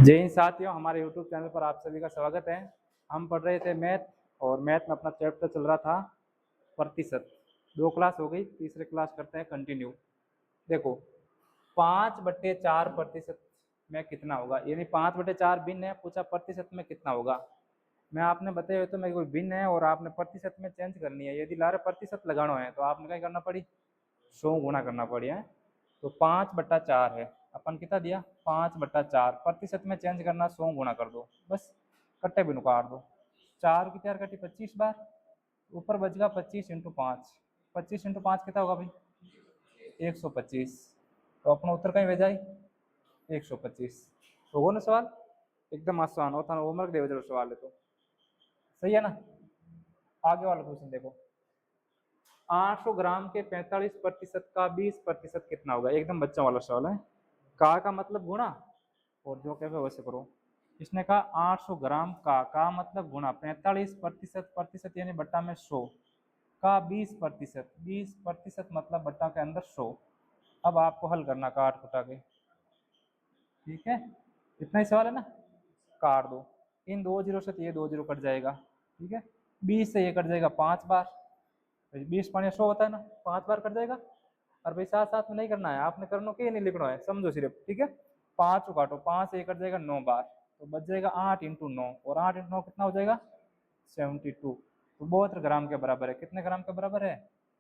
जय हिंद साथियों, हमारे YouTube चैनल पर आप सभी का स्वागत है। हम पढ़ रहे थे मैथ और मैथ में अपना चैप्टर चल रहा था प्रतिशत। 2 क्लास हो गई, तीसरे क्लास करते हैं कंटिन्यू। देखो 5/4 प्रतिशत में कितना होगा, यानी 5/4 भिन्न है, पूछा प्रतिशत में कितना होगा। मैं आपने बताया हुआ तो मेरे को भिन्न है और आपने प्रतिशत में चेंज करनी है। यदि लारे प्रतिशत लगाना है तो आपने क्या करना पड़ी, 100 गुना करना पड़ी है। तो 5/4 है, अपन कितना दिया 5/4, प्रतिशत में चेंज करना 100 गुना कर दो, बस कट्टे भी काट दो। 4 की 4 कटी 25 बार, ऊपर बच गया 25 इंटू 5। 25 इंटू 5 कितना होगा भाई, 125। तो अपना उत्तर कहीं भेजा 125। तो वो ना सवाल एकदम आसान होता है, होमवर्क दे जरूर सवाल है तो सही है ना। आगे वाला क्वेश्चन देखो, 800 ग्राम के 45% का 20% कितना होगा। एकदम बच्चा वाला सवाल है। का मतलब गुणा और जो कहे वैसे करो। इसने कहा 800 ग्राम का मतलब गुणा 45%, प्रतिशत यानी बट्टा में 100 का 20%, 20% मतलब बट्टा के अंदर 100। अब आपको हल करना काट कुटा के, ठीक है, इतना ही सवाल है ना। काट दो, इन 2 जीरो से तो ये 2 जीरो कट जाएगा, ठीक है। 20 से ये कट जाएगा 5 बार, 20×5 = 100 होता है ना, 5 बार कट जाएगा। और भाई साथ साथ में नहीं करना है, आपने करना के नहीं लिखना है, समझो सिर्फ, ठीक है। 5 को काटो, 5 से ये कट जाएगा 9 बार, तो बच जाएगा 8 इंटू 9, और 8 इंटू 9 कितना हो जाएगा 72। तो 72 ग्राम के बराबर है। कितने ग्राम के बराबर है,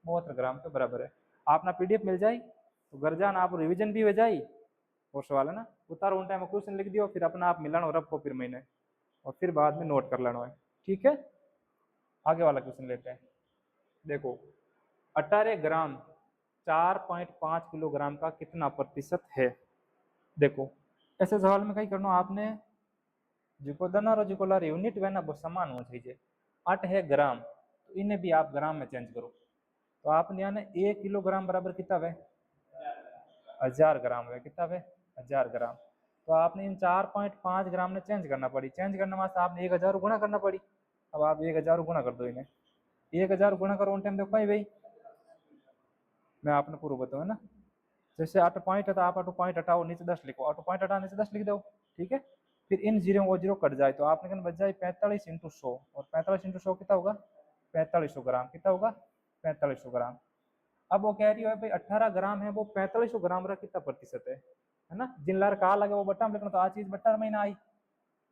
72 ग्राम के बराबर है। आपना पीडीएफ मिल जाए तो घर जाना, आप रिविजन भी हो जाए और सवाल है ना उतारो उन टाइम क्वेश्चन लिख दियो, फिर अपना आप मिलाना और रखो फिर महीने, और फिर बाद में नोट कर लेना है, ठीक है। आगे वाला क्वेश्चन लेते हैं। देखो 18 ग्राम 4.5 किलोग्राम का कितना प्रतिशत है। देखो ऐसे सवाल में कहीं करना आपने, जिको दना और जिको लार यूनिट वे ना वो समान होना चाहिए। 8 है ग्राम, तो इन्हें भी आप ग्राम में चेंज करो। तो आपने यहाँ 1 किलोग्राम बराबर कितना है, 1000 ग्राम है। कितना है, 1000 ग्राम। तो आपने इन 4.5 ग्राम ने चेंज करना पड़ी। चेंज करने वास्ते आपने 1000 गुणा करना पड़ी। अब आप 1000 गुणा कर दो, इन्हें 1000 गुणा करो उन टाइम देखो भाई, मैं आपने पूरा बताऊँ ना। जैसे 8 पॉइंट है तो आप 8 पॉइंट हटाओ, नीचे 10 लिखो, 8 पॉइंट हटाओ नीचे 10 लिख दो, ठीक है। फिर इन जीरो वो जीरो कट जाए तो आपने कहना बच जाए 45 इंटू 100, और 45 इंटू 100 कितना होगा 4500 ग्राम। कितना होगा 4500 ग्राम। अब वो कह रही है भाई 18 ग्राम है, वो 4500 ग्राम का कितना प्रतिशत है ना। जिन लार का लगे वो बट्टा में लिखना, तो आज चीज बट्टा में ना आई,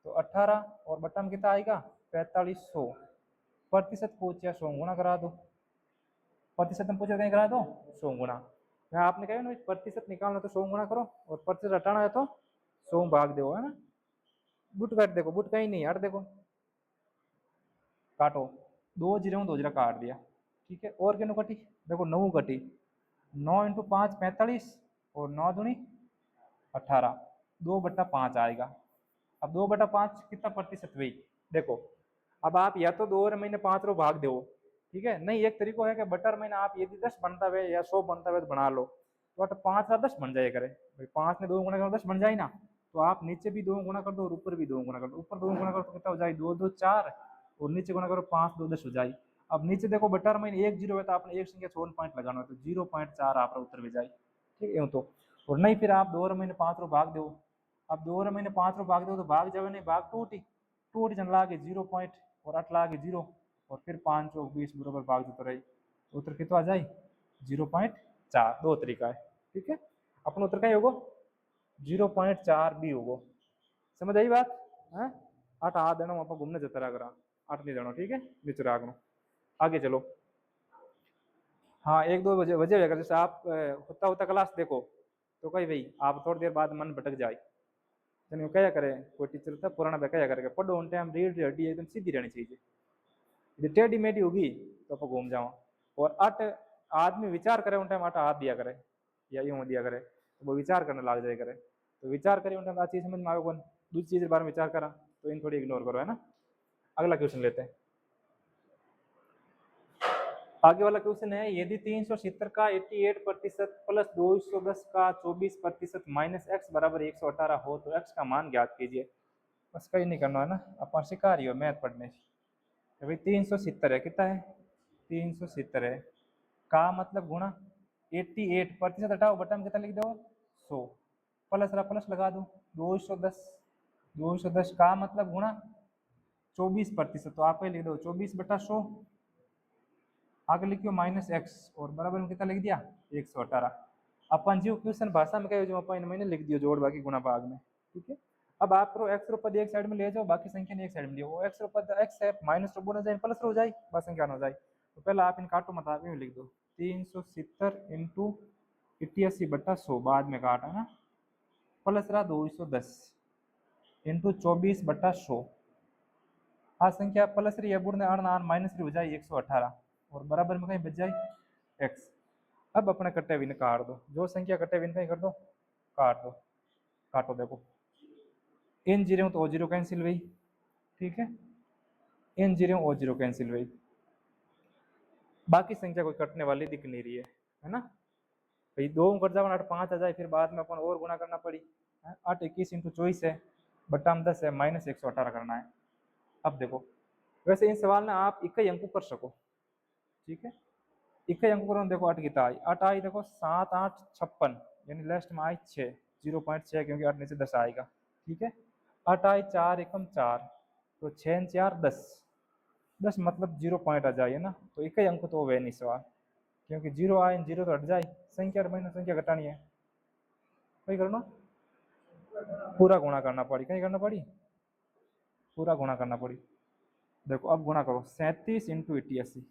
तो 18 और बट्टा में कितना आएगा 4500। प्रतिशत पूछा 100 गुना करा दो, प्रतिशत में पूछा कहीं करा दो 100 गुना। मैं आपने कहा ना प्रतिशत निकालना तो 100 गुना करो, और प्रतिशत हटाना है तो 100 भाग दो, है ना। बुट काट, देखो बुट कहीं नहीं यार, देखो काटो, 2 जीरो 2 जीरो काट दिया, ठीक है। और कितनी कटी, देखो 9 कटी, 9 इंटू 5 45, और 9 दूनी 18, 2/5 आएगा। अब 2/5 कितना प्रतिशत हुई, देखो अब आप या तो 2 महीने 5 रो भाग दो, ठीक है। नहीं एक तरीको है कि बटर महीना आप यदि 10 बनता है या 100 बनता है तो बना लो, तो 5 10 बन जाए करे भाई, 5 ने 2 गुना कर 10 बन जाए ना। तो आप नीचे भी 2 गुना कर दो और ऊपर भी 2 गुना कर दो। ऊपर 2 गुना करो तो कितना हो जाए 2 2 4, और नीचे गुना करो 5 2 10 हो जाए। अब नीचे देखो बटर महीने 1 जीरो है तो आपने एक संख्या छोड़ पॉइंट लगाना है, तो 0.4 आप उत्तर भी जाए, ठीक है। तो और नहीं फिर आप 2 महीने 5 रो भाग दो। अब 2 महीने 5 रो भाग दो तो भाग जावे नहीं, भाग टूट जन लागे 0 पॉइंट, और 8 लागे 0, और फिर 5 और 20 बराबर भाग देते रही, उत्तर कितना आ जाए 0.4। दो तरीका है, ठीक है। अपन उत्तर का ही होगा 0.4 भी होगा। समझ आई बात है। 8 आ देना आप घूमने जता रहा, 8 नहीं देना, ठीक है, नीचे राखना। आगे चलो, हाँ 1 2 वजह अगर जैसे आप होता होता क्लास देखो तो कही भाई आप थोड़ी देर बाद मन भटक जाए, क्या करे कोई टीचर था पुराना क्या करके पढ़ो उन टाइम, रीड हड्डी एकदम सीधी रहनी चाहिए। यदि टेढ़ी मेढ़ी होगी तो आप घूम जाओ। और 8 आदमी विचार करे उन टाइम 8 हाथ दिया करे या यूं दिया करे, तो वो विचार करने लग जाए करे। तो विचार करे उन टाइम चीज समझ में आगे कौन दूसरी चीज के बारे में विचार करा, तो इन थोड़ी इग्नोर करो, है ना। अगला क्वेश्चन लेते हैं। आगे वाला क्वेश्चन है, यदि 370 का 88% प्लस 210 का 24% माइनस एक्स बराबर 118 हो तो एक्स का मान ज्ञात कीजिए। बस कहीं नहीं करना है ना, अपन सिखा रही हो मैथ पढ़ने से। भाई 370 है, कितना है 370 है, का मतलब गुणा 88 प्रतिशत हटाओ बटन कितना लिख दो 100, प्लस प्लस लगा दो 210 210 का मतलब गुणा 24%, तो आप लिख दो 24/100, आगे लिखियो -x और बराबर में कितना लिख दिया 118। अपन जो क्वेश्चन भाषा में कहे जो अपन मैंने लिख दियो जोड़ बाकी गुणा भाग में, ठीक है। अब आप करो x रो पद एक साइड में ले जाओ, बाकी संख्या ने एक साइड में लियो, वो x रो पद x है माइनस रो बोला जाए प्लस रो जाए बस संख्या हो जाए। तो पहले आप इन काटो मत आप लिख दो 370 इंटू 88/100 बाद में काटा है ना, प्लस रहा 210 इंटू 24/100, आ संख्या प्लस रही है बुढ़ने आर माइनस रही हो जाए 118 और बराबर में कहीं बच जाए x। अब अपने कट्टे विन काट दो, जो संख्या कट्टे विन कहीं कर दो काट दो, काटो देखो इन जीरो तो ओ जीरो कैंसिल हुई, ठीक है, इन जीरो ओ जीरो कैंसिल हुई, बाकी संख्या कोई कटने वाली दिख नहीं रही है ना भाई। 2 कट जाओ 8 5 आ जाए, फिर बाद में अपन और गुणा करना पड़ी, 8 21 इंटू 24 है बट्टा में 10 है माइनस 118 करना है। अब देखो वैसे इन सवाल में आप इक्कीस अंक कर सको, ठीक है, इक्कीस अंक करो, देखो 8 कितना आई, 8 आई देखो 7 8 56 यानी लास्ट में आई 6 0.6 क्योंकि 8 नीचे 10 आएगा, ठीक है। 8 आई 4 एकम 4 तो 6 4 10 10 मतलब 0 पॉइंट आ जाए ना, तो इक्कीस अंक तो वे नहीं सवाल, क्योंकि 0 आए 0 तो हट जाए, संख्या माइनस संख्या घटानी है, कहीं करना पूरा गुणा करना पड़ी, कहीं करना पड़ी पूरा गुणा करना पड़ी। देखो अब गुणा करो 37 इंटू 88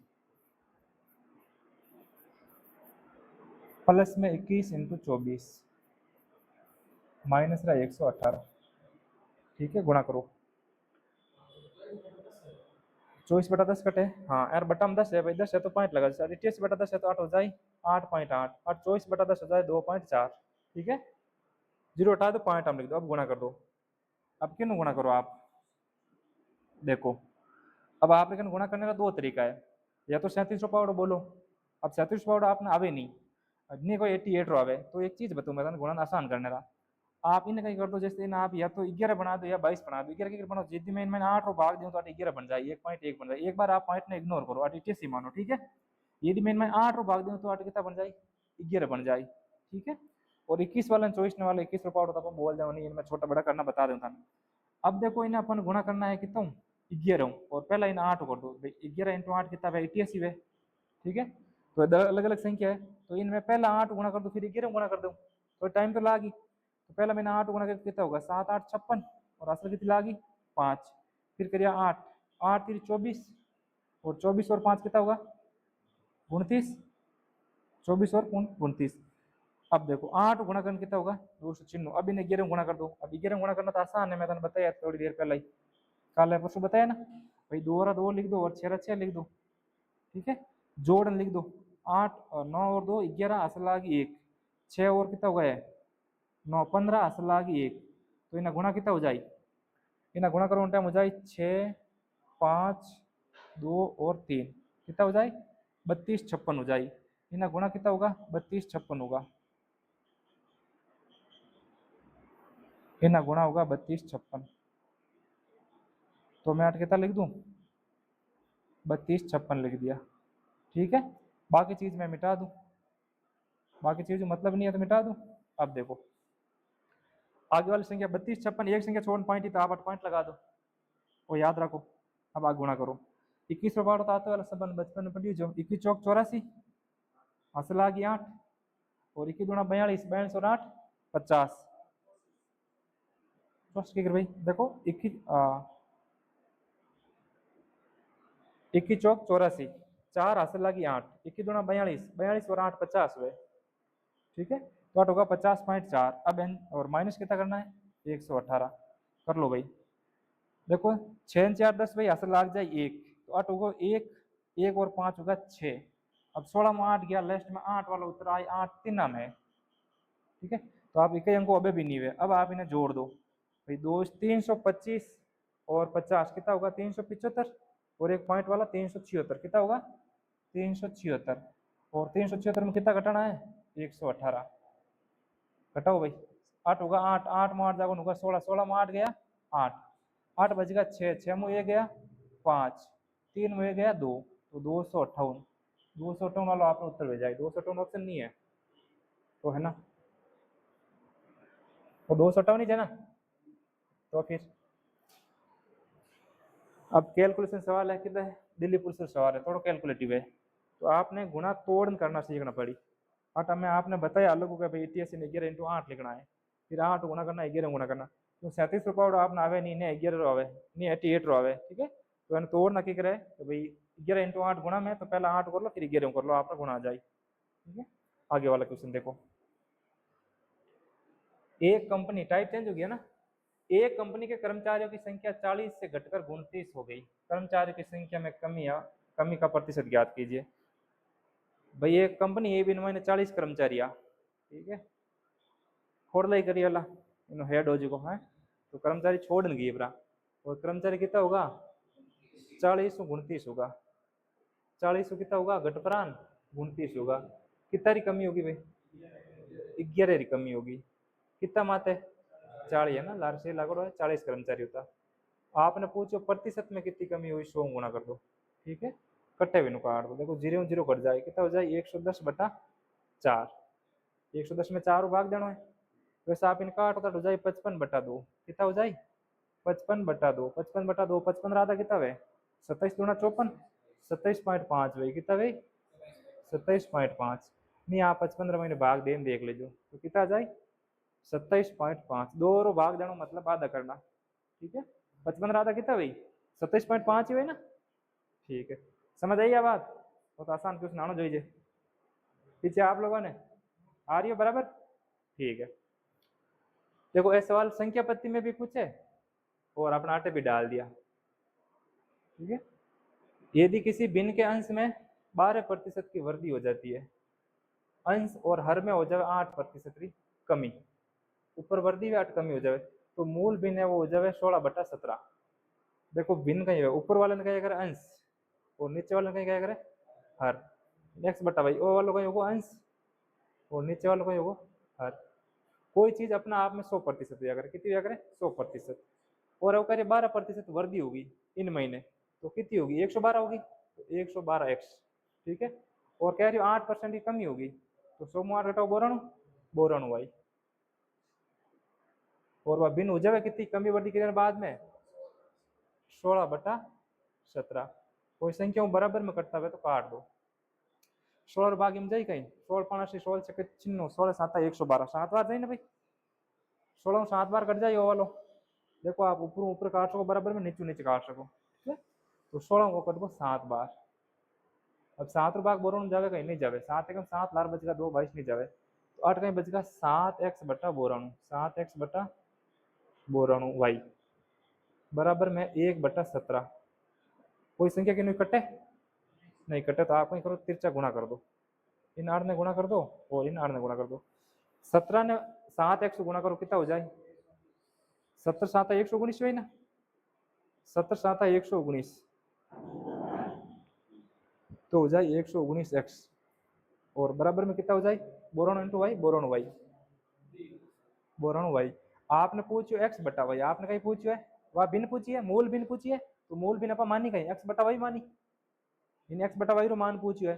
प्लस में 21 इंटू 24 माइनस रहा 118, ठीक है, गुणा करो 24/10 कटे, हाँ यार बटा में 10 है भाई, 10 है तो पॉइंट लगा, 88/10 है तो 8 हो जाए 8.8 और 24/10 हो जाए 2.4, ठीक है, 0 हटा दो पॉइंट हम लिख दो। अब गुणा कर दो, अब क्यों गुणा करो आप देखो, अब आप लेकिन गुणा करने का दो तरीका है, या तो 37 पाउडर बोलो, अब 37 पाउडर आपने आवे नहीं कोई 88 आवे, तो एक चीज बताऊँ मैं गुणन आसान करने का, आप इन्हें कहीं कर दो, जैसे इन आप या तो 11 बना दो या 22 बना दो, 11 बनाओ जिद्दी में मैंने 8 भाग दूँ तो 11 बन जाए 1.1 बन जाए, एक बार आप पॉइंट ने इग्नोर करो 88 मानो, ठीक है, यदि मैं 8 भाग दूँ तो 8 कितना बन जाए 11 बन जाए, ठीक है। और 21 वाला 24 वाला 21 पाउडर तो बोल जाओ नहीं, इनमें छोटा बड़ा करना बता दूँ था। अब देखो इन्हें अपन गुणा करना है कितना 11 और पहला इन्हें 8 कर दो, 11 इंटू 8 कितना है 88 है, ठीक है, तो अलग अलग संख्या है, तो इनमें पहला 8 गुणा कर दो फिर 11 गुणा कर दो, तो टाइम तो लागी, तो पहला मैंने 8 गुणा करके कितना होगा 7 8 56 और असल कितनी लागी 5, फिर करिए 8 8 फिर 24 और 24 और 5 कितना होगा 29, 24 और 29। अब देखो 8 गुणा करने कितना होगा 296, अब इन्हें 11 गुणा कर दो, अब 11 गुणा करना तो आसान है, मैंने बताया थोड़ी देर पहले ही, कल परसों बताया ना भाई, 2 और 2 लिख दो और 6 6 लिख दो, ठीक है, जोड़न लिख दो 8 और 9 और 2 11 असल आगी 1, 6 और कितना हुआ है 9 15 असल आगी 1, तो इन्हें गुणा कितना हो जाए, इन्हें गुणा करो टाइम हो जाए 6 5 2 और 3 कितना हो जाए 32 56 हो जाए, इन्हें गुणा कितना होगा 32 56 होगा, इन्हें गुणा होगा 32 56, तो मैं 8 कितना लिख दूं 32 56 लिख दिया, ठीक है, बाकी चीज मैं मिटा दूं, बाकी चीज मतलब नहीं है तो मिटा दूं। अब देखो आगे वाली संख्या 32 56 एक संख्या छोड़ पॉइंट ही था, आप 8 पॉइंट लगा दो वो याद रखो। अब आगे गुणा करो 21 बार आते वाला संबंध बचपन में पढ़ी जो 21 चौक 84 असल आ गई 8 और 21 दूना 42 42 और 8 50, भाई देखो 21 चौक 84 4 असल लगी 8 21 दूना 42 42 और 8 50 हुए, ठीक है, तो 8 होगा 50.4। अब एन और माइनस कितना करना है 118 कर लो भाई, देखो 6 4 10 भाई असल लाग जाए 1 तो 8 होगा 1 1 और 5 होगा 6, अब 16 में 8 गया लास्ट में 8 वाला उत्तर आए 8 3 में, ठीक है, तो आप इक्कीस अंकों अभी भी नहीं हुए, अब आप इन्हें जोड़ दो भाई 2 325 और 50 कितना होगा 375 और एक पॉइंट वाला 376 कितना होगा 376 और 376 में कितना घटाना है 118, घटाओ भाई 8 होगा 8 8 में 8 जागो होगा 16 16 में 8 गया 8 8 बजेगा 6 6 में ये गया 5 3 में गया 2 तो 258 258 वाला आपने उत्तर भेजा है, 258 ऑप्शन नहीं है तो है ना, वो 258 ही है ना, तो फिर अब कैलकुलेशन सवाल है, कितना है, दिल्ली पुलिस का सवाल है, थोड़ा कैलकुलेटिव है, तो आपने गुणा तोड़ करना सीखना पड़ी। अट में आपने बताया अलग होगा भाई 88 ने 11 इंटू 8 लिखना है, फिर 8 गुणा करना 11 गुणा करना, तो 37 रुपया आपने आवे नहीं ने 11 रो आवे नहीं 88 रो आवे, ठीक है। तो एने तोड़ना की करे तो भाई 11 इंटू 8 गुणा में, तो पहले 8 कर लो फिर 11 कर लो, आपका गुणा आ जाए, ठीक है। आगे वाला क्वेश्चन देखो, एक कंपनी, टाइप चेंज हो गया ना, एक कंपनी के कर्मचारियों की संख्या 40 से घटकर 29 हो गई, कर्मचारियों की संख्या में कमी का प्रतिशत ज्ञात कीजिए। भाई एक कंपनी ए बिन मैंने 40 कर्मचारी, ठीक है, खोड़ लाई करी वाला इन हेड हो जुको है, तो कर्मचारी छोड़ गई बरा, और कर्मचारी कितना होगा 40 29 होगा, 40 कितना होगा घटपरान 29 होगा, कितना री कमी होगी भाई 11 री कमी होगी, कितना माते 40 है ना, लार से लागो है 40 कर्मचारी होता। आपने पूछो प्रतिशत में कितनी कमी हुई, 100 गुणा कर दो, ठीक है, कट्टे भी काट दो, देखो 0 0 कट जाए, कितना हो जाए 110 बटा 4, 110 में 4 भाग देना है, वैसे आप इनका काटो तो हो जाए 55 बटा 2, कितना हो जाए 55 बटा 2, 55 बटा 2 55 रहा था, कितना है 27 दूना 54, 27.5 भाई, कितना भाई 27.5, नहीं आप 55 महीने भाग देन देख लीजिए, तो कितना आ जाए 27.5, 2 और भाग देना मतलब आधा करना, ठीक है, 55 रहा था कितना भाई 27.5 ही हुई ना, ठीक है, समझ आई बात, बहुत आसान क्वेश्चन आना चाहिए, पीछे आप लोगों ने आ रही हो बराबर, ठीक है। देखो ऐसे सवाल संख्या पत्ती में भी पूछे और अपना आटे भी डाल दिया, ठीक है। यदि किसी भिन्न के अंश में 12% की वृद्धि हो जाती है, अंश और हर में हो जाए 8% की कमी, ऊपर वृद्धि 8 कमी हो जाए, तो मूल भिन्न है वो हो जाए 16/17। देखो भिन्न कहीं है, ऊपर वाले ने क्या करे अंश, और नीचे वाले ने कहीं क्या करे हर, नेक्स्ट बटा भाई ओ वालों कहीं होगा अंश और नीचे वालों कहीं होगा हर, कोई चीज अपना आप में 100% दिया करे, कितनी दिया करे 100%, और वो कह 12% वृद्धि होगी इन महीने, तो कितनी होगी 112 होगी, तो 112x, ठीक है, और कह रही हो 8% की कमी होगी, तो 100 में 8 घटाओ बोराणु, बोराणु भाई, और वह भिन्न हो जाए कितनी कमी वृद्धि के बाद में 16/17, कोई संख्या बराबर में कटता है तो काट दो, 16 भाग में जाए कहीं 16 5 16 छक्के चिन्ह 16 7 112 7 बार जाए ना भाई, 16 7 बार कट जाए वो वालो, देखो आप ऊपर ऊपर काट सको बराबर में, नीचे नीचे काट सको, ठीक है, तो 16 को कट को 7 बार, अब 7 भाग बोराणु जावे कहीं नहीं जावे, 7 एकम 7 लार बचेगा 2 22 नहीं जावे, तो 8 कहीं बचेगा 7x बटा बोराणु, 7x बटा बोराणु वाई बराबर में 1/17, कोई संख्या क्यों नहीं कटे, नहीं कटे तो आप कहीं करो तिरछा गुणा कर दो, इन 8 ने गुणा कर दो और इन 8 ने गुणा कर दो, 17 ने 7x गुणा करो कितना हो जाए 17 7 119 हुई ना, 17 7 119, तो हो जाए 119x, और बराबर में कितना हो जाए बोराणु इंटू वाई, बोराणु वाई, बोराणु वाई, आपने पूछो x बटा वाई, आपने कहीं पूछो है वह भिन्न पूछी है, मूल भिन्न पूछी है, तो मूल भिन्न अपन मानी कहीं x बटा वाई मानी, इन x बटा वाई रो मान पूछो है,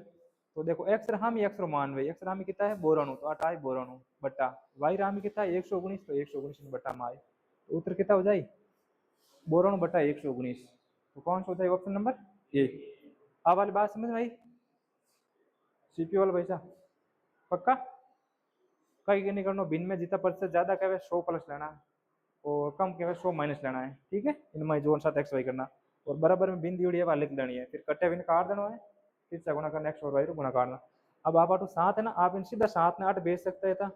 तो देखो x राम x रो मान भाई, x राम कितना है बोराणु, तो 8 बोराणु बटा y राम कितना है 119, तो 119 बटा माई, तो उत्तर कितना हो जाए बोराणु बटा 119, तो कौन सा हो जाए ऑप्शन नंबर ए। अब वाली बात समझ में आई, सीपीयू वाला पैसा पक्का, कहीं नहीं करना, भिन्न में जितना प्रतिशत ज्यादा कहे 100 प्लस लेना है और कम कहे 100 माइनस लेना है, ठीक है, इनमें जो साथ एक्स वाई करना, और बराबर में भिन्न दी है लिख देनी है, फिर कट्टे भिन्न काट देना है, फिर से गुणा करना एक्स और वाई गुणा करना। अब आप आटो 7 है ना, आप इन सीधा 7 ने 8 भेज सकते था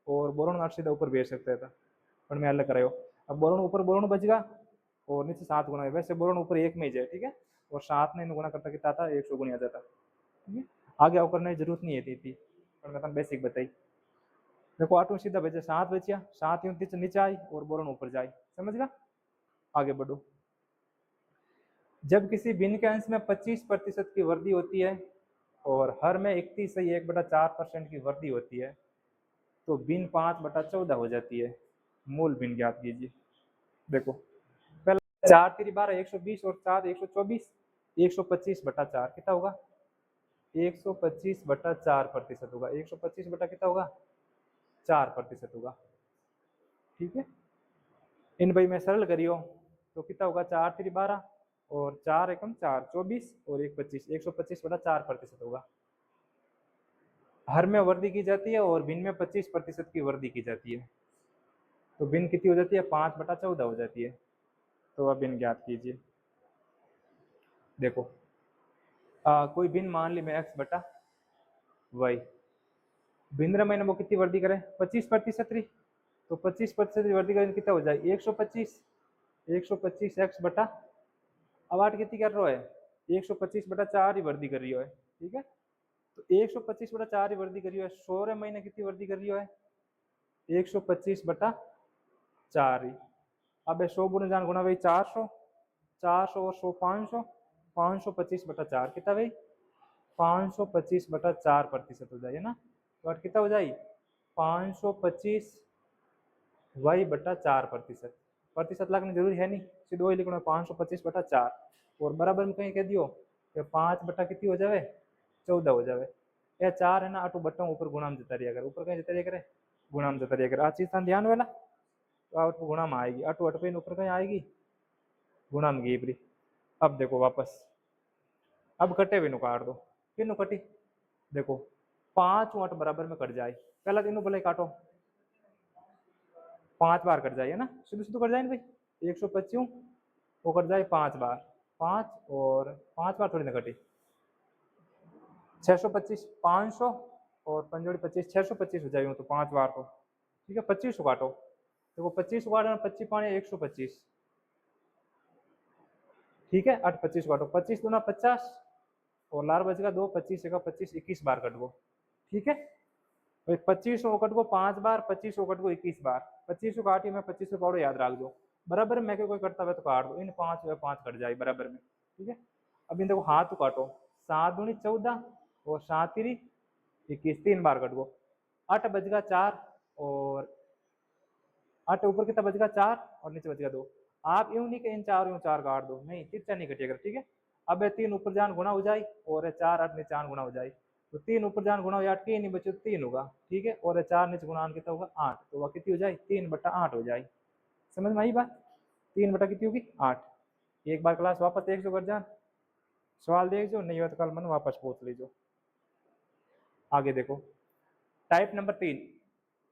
और बोरण 8 सीधा ऊपर भेज सकते था, पर मैं अलग करायो, अब बोरण ऊपर बोरण बचेगा और नीचे 7 गुणा, वैसे बोरण ऊपर 1 में ही जाए, ठीक है, और 7 ने गुणा करता कितना था 100 गुणा जाता, ठीक है, आगे और करने की जरूरत नहीं है थी, पर मैं बेसिक बताई, देखो आटो सीधा बचे 7 बचिया, 7 यूं नीचे आई और बोरण ऊपर जाए, समझ गया, आगे बढ़ो। जब किसी भिन्न के अंश में 25% की वृद्धि होती है और हर में 31.1/4% की वृद्धि होती है, तो भिन्न 5/14 हो जाती है, मूल भिन्न ज्ञात कीजिए। देखो पहला 4 3 12 120 और 4 124, 125/4 कितना होगा 125/4% होगा, 125 बटा कितना होगा 4% होगा, ठीक है, इन भाई मैं सरल करियो तो कितना होगा 4 3 12 और 4 एकम 4 24 और 1 25, 125/4% होगा। हर में वृद्धि की जाती है और भिन्न में 25% की वृद्धि की जाती है। तो भिन्न कितनी हो जाती है? 5/14 हो जाती है। तो अब भिन्न ज्ञात कीजिए। देखो कोई भिन्न मान ली मैं x बटा y, भिन्न में वो कितनी वृद्धि करें? 25% रही, तो 25% वृद्धि करें कितना हो जाए? 125, 125 x बटा, अब 8 कितनी कर रहा है? 125/4 ही वृद्धि कर रही है, ठीक है। तो 125/4 ही वृद्धि कर रही है, 16 महीने कितनी वृद्धि कर रही है? 125/4 ही। अब 100 गुना जान गुना भाई 400, 400 और 100 500, 525/4 कितना भाई? 525/4% हो जाएगा ना। तो कितना हो जाए? 525 y/4%। प्रतिशत लगनी जरूरी है नहीं, सीधे वही लिखना 525/4 और बराबर में कहीं कह दियो कि 5 बटा कितनी हो जाए? 14 हो जाए। यह 4 है ना, अटू बट्टा ऊपर गुणा में जता रही अगर ऊपर कहीं जता रही करे गुणा में जता रही अगर आ चीज ध्यान वाला, तो आउट गुणा में आएगी, अटू अट पे ऊपर कहीं आएगी गुणा में गई। अब देखो वापस, अब कटे भी नु काट दो, किन्नु कटी? देखो 5 8 बराबर में कट जाए, पहला तीनों भले काटो, 5 बार कट जाए ना, सीधे सीधे कट जाए ना भाई। 125 वो कट जाए 5 बार, 5 और 5 बार थोड़ी ना कटी। 625 500 और 5 25 625 हो जाएगी, तो 5 बार तो ठीक है। 25 काटो, देखो 25 काटो, 25 पानी 125, ठीक है। 8 25 काटो, 25 दूना 50 और लार बचेगा 2, 25 का 25 21 बार कटगो, ठीक है। 25 कटगो 5 बार, 25 कटगो 21 बार, 25 काटी मैं 25 पाड़ो याद रख दो, बराबर में कोई करता है तो काट दो, इन 5 या 5 कट जाए बराबर में, ठीक है। अब इन देखो हाथ तो काटो, 7 दूनी 14 और 7 तिरी 21, 3 बार कटगो, 8 बचेगा 4 और 8 ऊपर कितना बचेगा 4 और नीचे बचेगा 2। आप यूं नहीं कि इन 4 यूं 4 काट दो, नहीं तिरछा नहीं कटेगा, ठीक है। अब 3 ऊपर जान गुणा हो जाए और 4 8 नीचे आन गुणा हो जाए, तो 3 ऊपर जान गुणा हो जाए 8 नहीं बचे 3 होगा, ठीक है। और 4 नीचे गुणा कितना होगा 8, तो वह कितनी हो जाए? 3/8 हो जाए। समझ में आई बात? 3 बटा कितनी होगी? 8। एक बार क्लास वापस देख जो कर जान, सवाल देख जो, नहीं हो तो कल मन वापस पूछ लीजो। आगे देखो टाइप नंबर 3,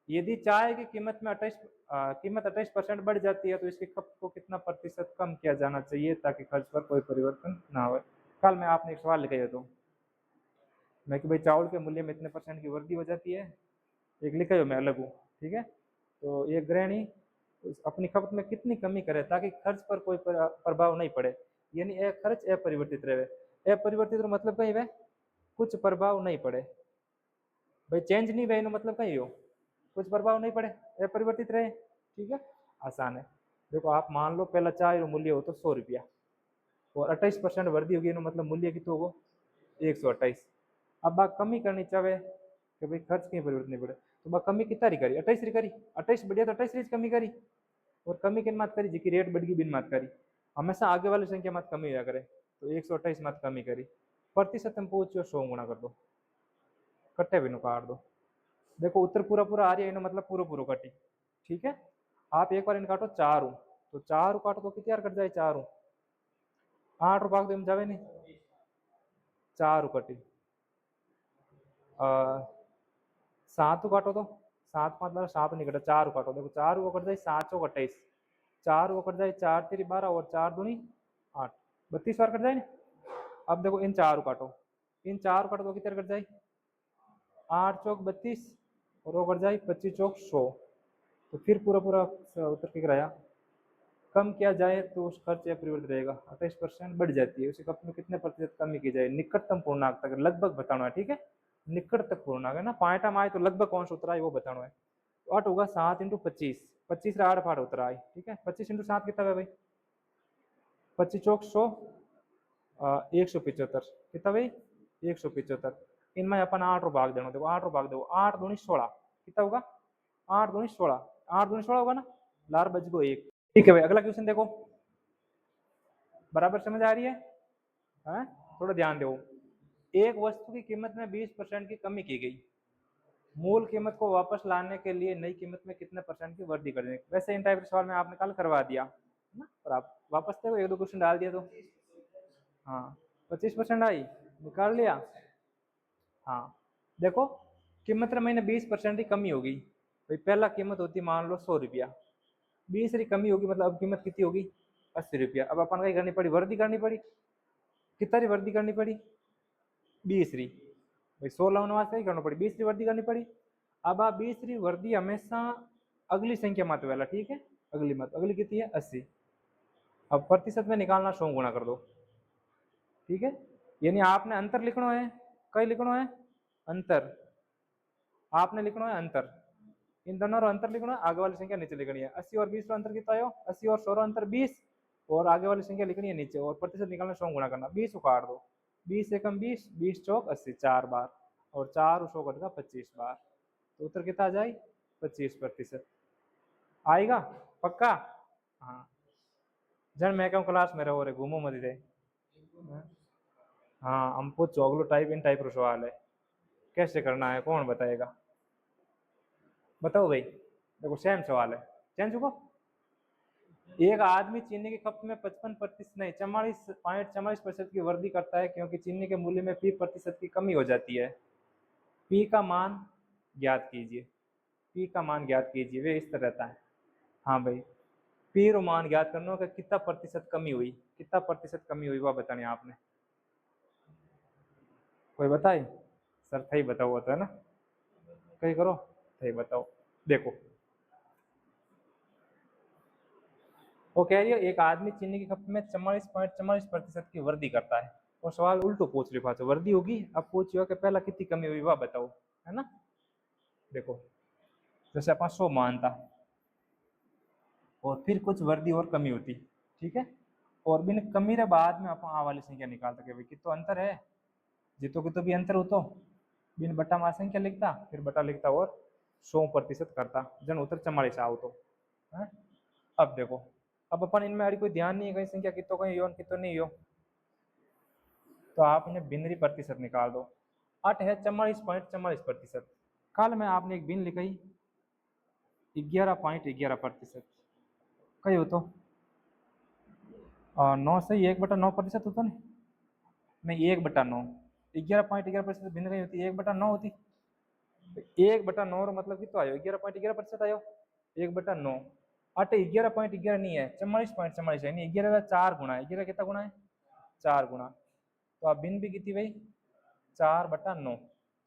यदि चाय की कीमत में 28% बढ़ जाती है तो इसके खपत को कितना प्रतिशत कम किया जाना चाहिए ताकि खर्च पर कोई परिवर्तन ना हो। कल मैं आपने एक सवाल लिखा है, तो मैं कि भाई चावल के मूल्य में इतने % की वृद्धि हो जाती है, एक लिखा है मैं अलग हूँ, ठीक है। तो एक गृहिणी अपनी खपत में कितनी कमी करे ताकि खर्च पर कोई प्रभाव नहीं पड़े, यानी खर्च अपरिवर्तित रहे। अपरिवर्तित मतलब कहीं वह कुछ प्रभाव नहीं पड़े, भाई चेंज नहीं भाई मतलब कहीं हो कुछ प्रभाव नहीं पड़े, अपरिवर्तित रहे, ठीक है। आसान है। देखो आप मान लो पहला चाय मूल्य हो तो 100 रुपया और 28% वृद्धि होगी, मतलब मूल्य कितना होगा? 128। अब बात कमी करनी चाहे कि भाई खर्च कहीं परिवर्तन नहीं पड़े, तो बात कमी कितना रही करी? 28 करी, 28 बढ़िया, तो 28 कमी करी, और कमी किन मात करी जी रेट बढ़ गई बिन मात करी, हमेशा आगे वाली संख्या मत कमी हुआ करे, तो 128 मत कमी करी, प्रतिशत में पूछो 100 गुणा कर दो, कट्टे भी काट दो। देखो उत्तर पूरा पूरा आ रही है, मतलब पूरा पूरा कटी, ठीक है। आप एक बार इन काटो 4 तो 4 काटो तो कितनी कट जाए? 4 8 भाग दो जावे नहीं, 4 कटी। 7 काटो तो 7 5 12 7 नहीं कटा, 4 काटो, देखो 4 वो कट जाए 7 चौक 28, 4 वो कट जाए 4 3 12 और 4 दूनी 8, 32 बार कट जाए ना। अब देखो इन 4 काटो, इन 4 काटो तो कितने कट जाए? 8 चौक 32 और वो कट जाए 25 चौक 100, तो फिर पूरा पूरा उत्तर क्या कराया? कम किया जाए तो उस खर्च या परिवर्तित रहेगा, 28% बढ़ जाती है, उसे खपत में कितने प्रतिशत कमी की जाए? निकटतम पूर्णांक तक लगभग बताना है, ठीक है। निकट तक पूर्णांक है ना, पाइटा में आए तो लगभग कौन सा उतरा है वो बताना है। तो 8 होगा 7 × 25, 25 8 फाड़ उतरा है, ठीक है। 25 × 7 कितना है भाई? 25 चौक 100, 175 कितना भाई? 175। इनमें अपन 8 भाग देना, देखो 8 भाग दो, 8 दूनी 16 कितना होगा? 8 दूनी 16, 8 दूनी 16 होगा ना, लार बच गो 1, ठीक है भाई। अगला क्वेश्चन देखो, बराबर समझ आ रही है? थोड़ा ध्यान दो। एक वस्तु की कीमत में 20% की कमी की गई, मूल कीमत को वापस लाने के लिए नई कीमत में कितने % की वृद्धि कर देंगे? वैसे इन टाइप के सवाल में आपने कल करवा दिया है ना, और आप वापस देखो 1 2 क्वेश्चन डाल दिया तो हाँ 25% आई, निकाल लिया। हाँ देखो, कीमत महीने 20% की कमी होगी भाई। पहला कीमत होती मान लो 100 रुपया, 20 री कमी होगी, मतलब अब कीमत कितनी होगी 80 रुपया। अब अपन क्या करनी पड़ी, वर्दी करनी पड़ी। कितना री वर्दी करनी पड़ी, 20 री भाई। 16 होने वास्ते ही करना पड़ी, 20 री वर्दी करनी पड़ी। अब आप 20 री वर्दी हमेशा अगली संख्या मत वाला, ठीक है, अगली मत, अगली कितनी है 80। अब प्रतिशत में निकालना 100 गुना कर दो, ठीक है। यानी आपने अंतर लिखना है, कई लिखना है अंतर, आपने लिखना है अंतर, इन दोनों रो अंतर लिखना है, आगे वाली संख्या नीचे लिखनी है। 80 और 20 रो अंतर कितना आयो, 80 और 100 रो अंतर 20, और आगे वाली संख्या लिखनी है नीचे, और प्रतिशत निकालना 100 गुना करना। 20 उकाट दो, 20 एकम 20, 20 चौक 80, 4 बार, और 4 100 कटेगा 25 बार, तो उत्तर कितना आ जाए 25%। आएगा पक्का। हाँ जन मैं कहूँ क्लास में रहो रे, घूमो मत दे। हाँ हमको चौगलो टाइप इन टाइप सवाल है, कैसे करना है कौन बताएगा, बताओ भाई। देखो सेम सवाल है, चेंज चुको। एक आदमी चीनी के कप में 55% नहीं 44.44% की वृद्धि करता है, क्योंकि चीनी के मूल्य में 20% की कमी हो जाती है। पी का मान ज्ञात कीजिए, पी का मान ज्ञात कीजिए, वे इस तरह रहता है। हाँ भाई, पी रो मान ज्ञात करना कि कितना प्रतिशत कमी हुई, कितना प्रतिशत कमी हुई वह बताने आपने। कोई बताए, सर सही बताओ होता है ना, कहीं करो सही बताओ। देखो वो कह रही है एक आदमी चीनी की खपत में 44.44% की वृद्धि करता है, और सवाल उल्टो पूछ रही, तो वृद्धि होगी, अब पूछिए कि पहला कितनी कमी हुई वह बताओ, है ना। देखो जैसे अपन 100 मानता, और फिर कुछ वृद्धि और कमी होती, ठीक है, और बिन कमी रे बाद में अपन आ वाली संख्या निकालता कि भाई कितना अंतर है, जितो कितो भी अंतर हो तो बिन बटा मार संख्या लिखता, फिर बटा लिखता और 100% करता, जन उत्तर 44 आओ तो है। अब देखो, अब अपन इनमें अड़ी कोई ध्यान नहीं है, कहीं संख्या कितो कहीं यो कितो नहीं हो, तो आप इन्हें बिनरी प्रतिशत निकाल दो। 8 है 44.44%। कल में आपने एक बिन लिखाई 11.11%, कही हो तो 9 से 1/9% होता नहीं 1/9, 11.11% भिन्न कहीं होती 1/9 होती, 1/9 मतलब कितना आयो 11.11% आयो 1/9। 8 11.11 नहीं है 44.44 है, नहीं 11 का 4 गुना है, 11 कितना गुना है 4 गुना, तो आप बिन भी कितनी भाई 4/9,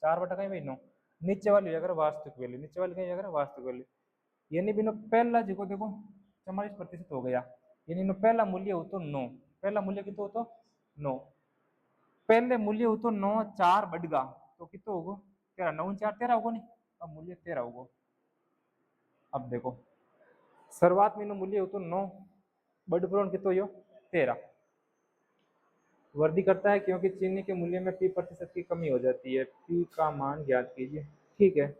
4 कहीं भाई 9, नीचे वाली अगर वास्तविक वैल्यू, नीचे वाली कहीं अगर वास्तविक वैल्यू, यानी बिनो पहला जो देखो 44% हो गया, यानी नो पहला मूल्य हो तो 9, पहला मूल्य कितना हो तो 9, पहले मूल्य हो तो 9, 4 बढ़गा तो कितना होगा 13, 9 4 13 होगा नहीं, अब मूल्य 13 होगा। अब देखो शुरुआत में मूल्य हो तो 9, बढ़ कितना हो 13, वृद्धि करता है क्योंकि चीनी के मूल्य में 20% की कमी हो जाती है, पी का मान ज्ञात कीजिए, ठीक है।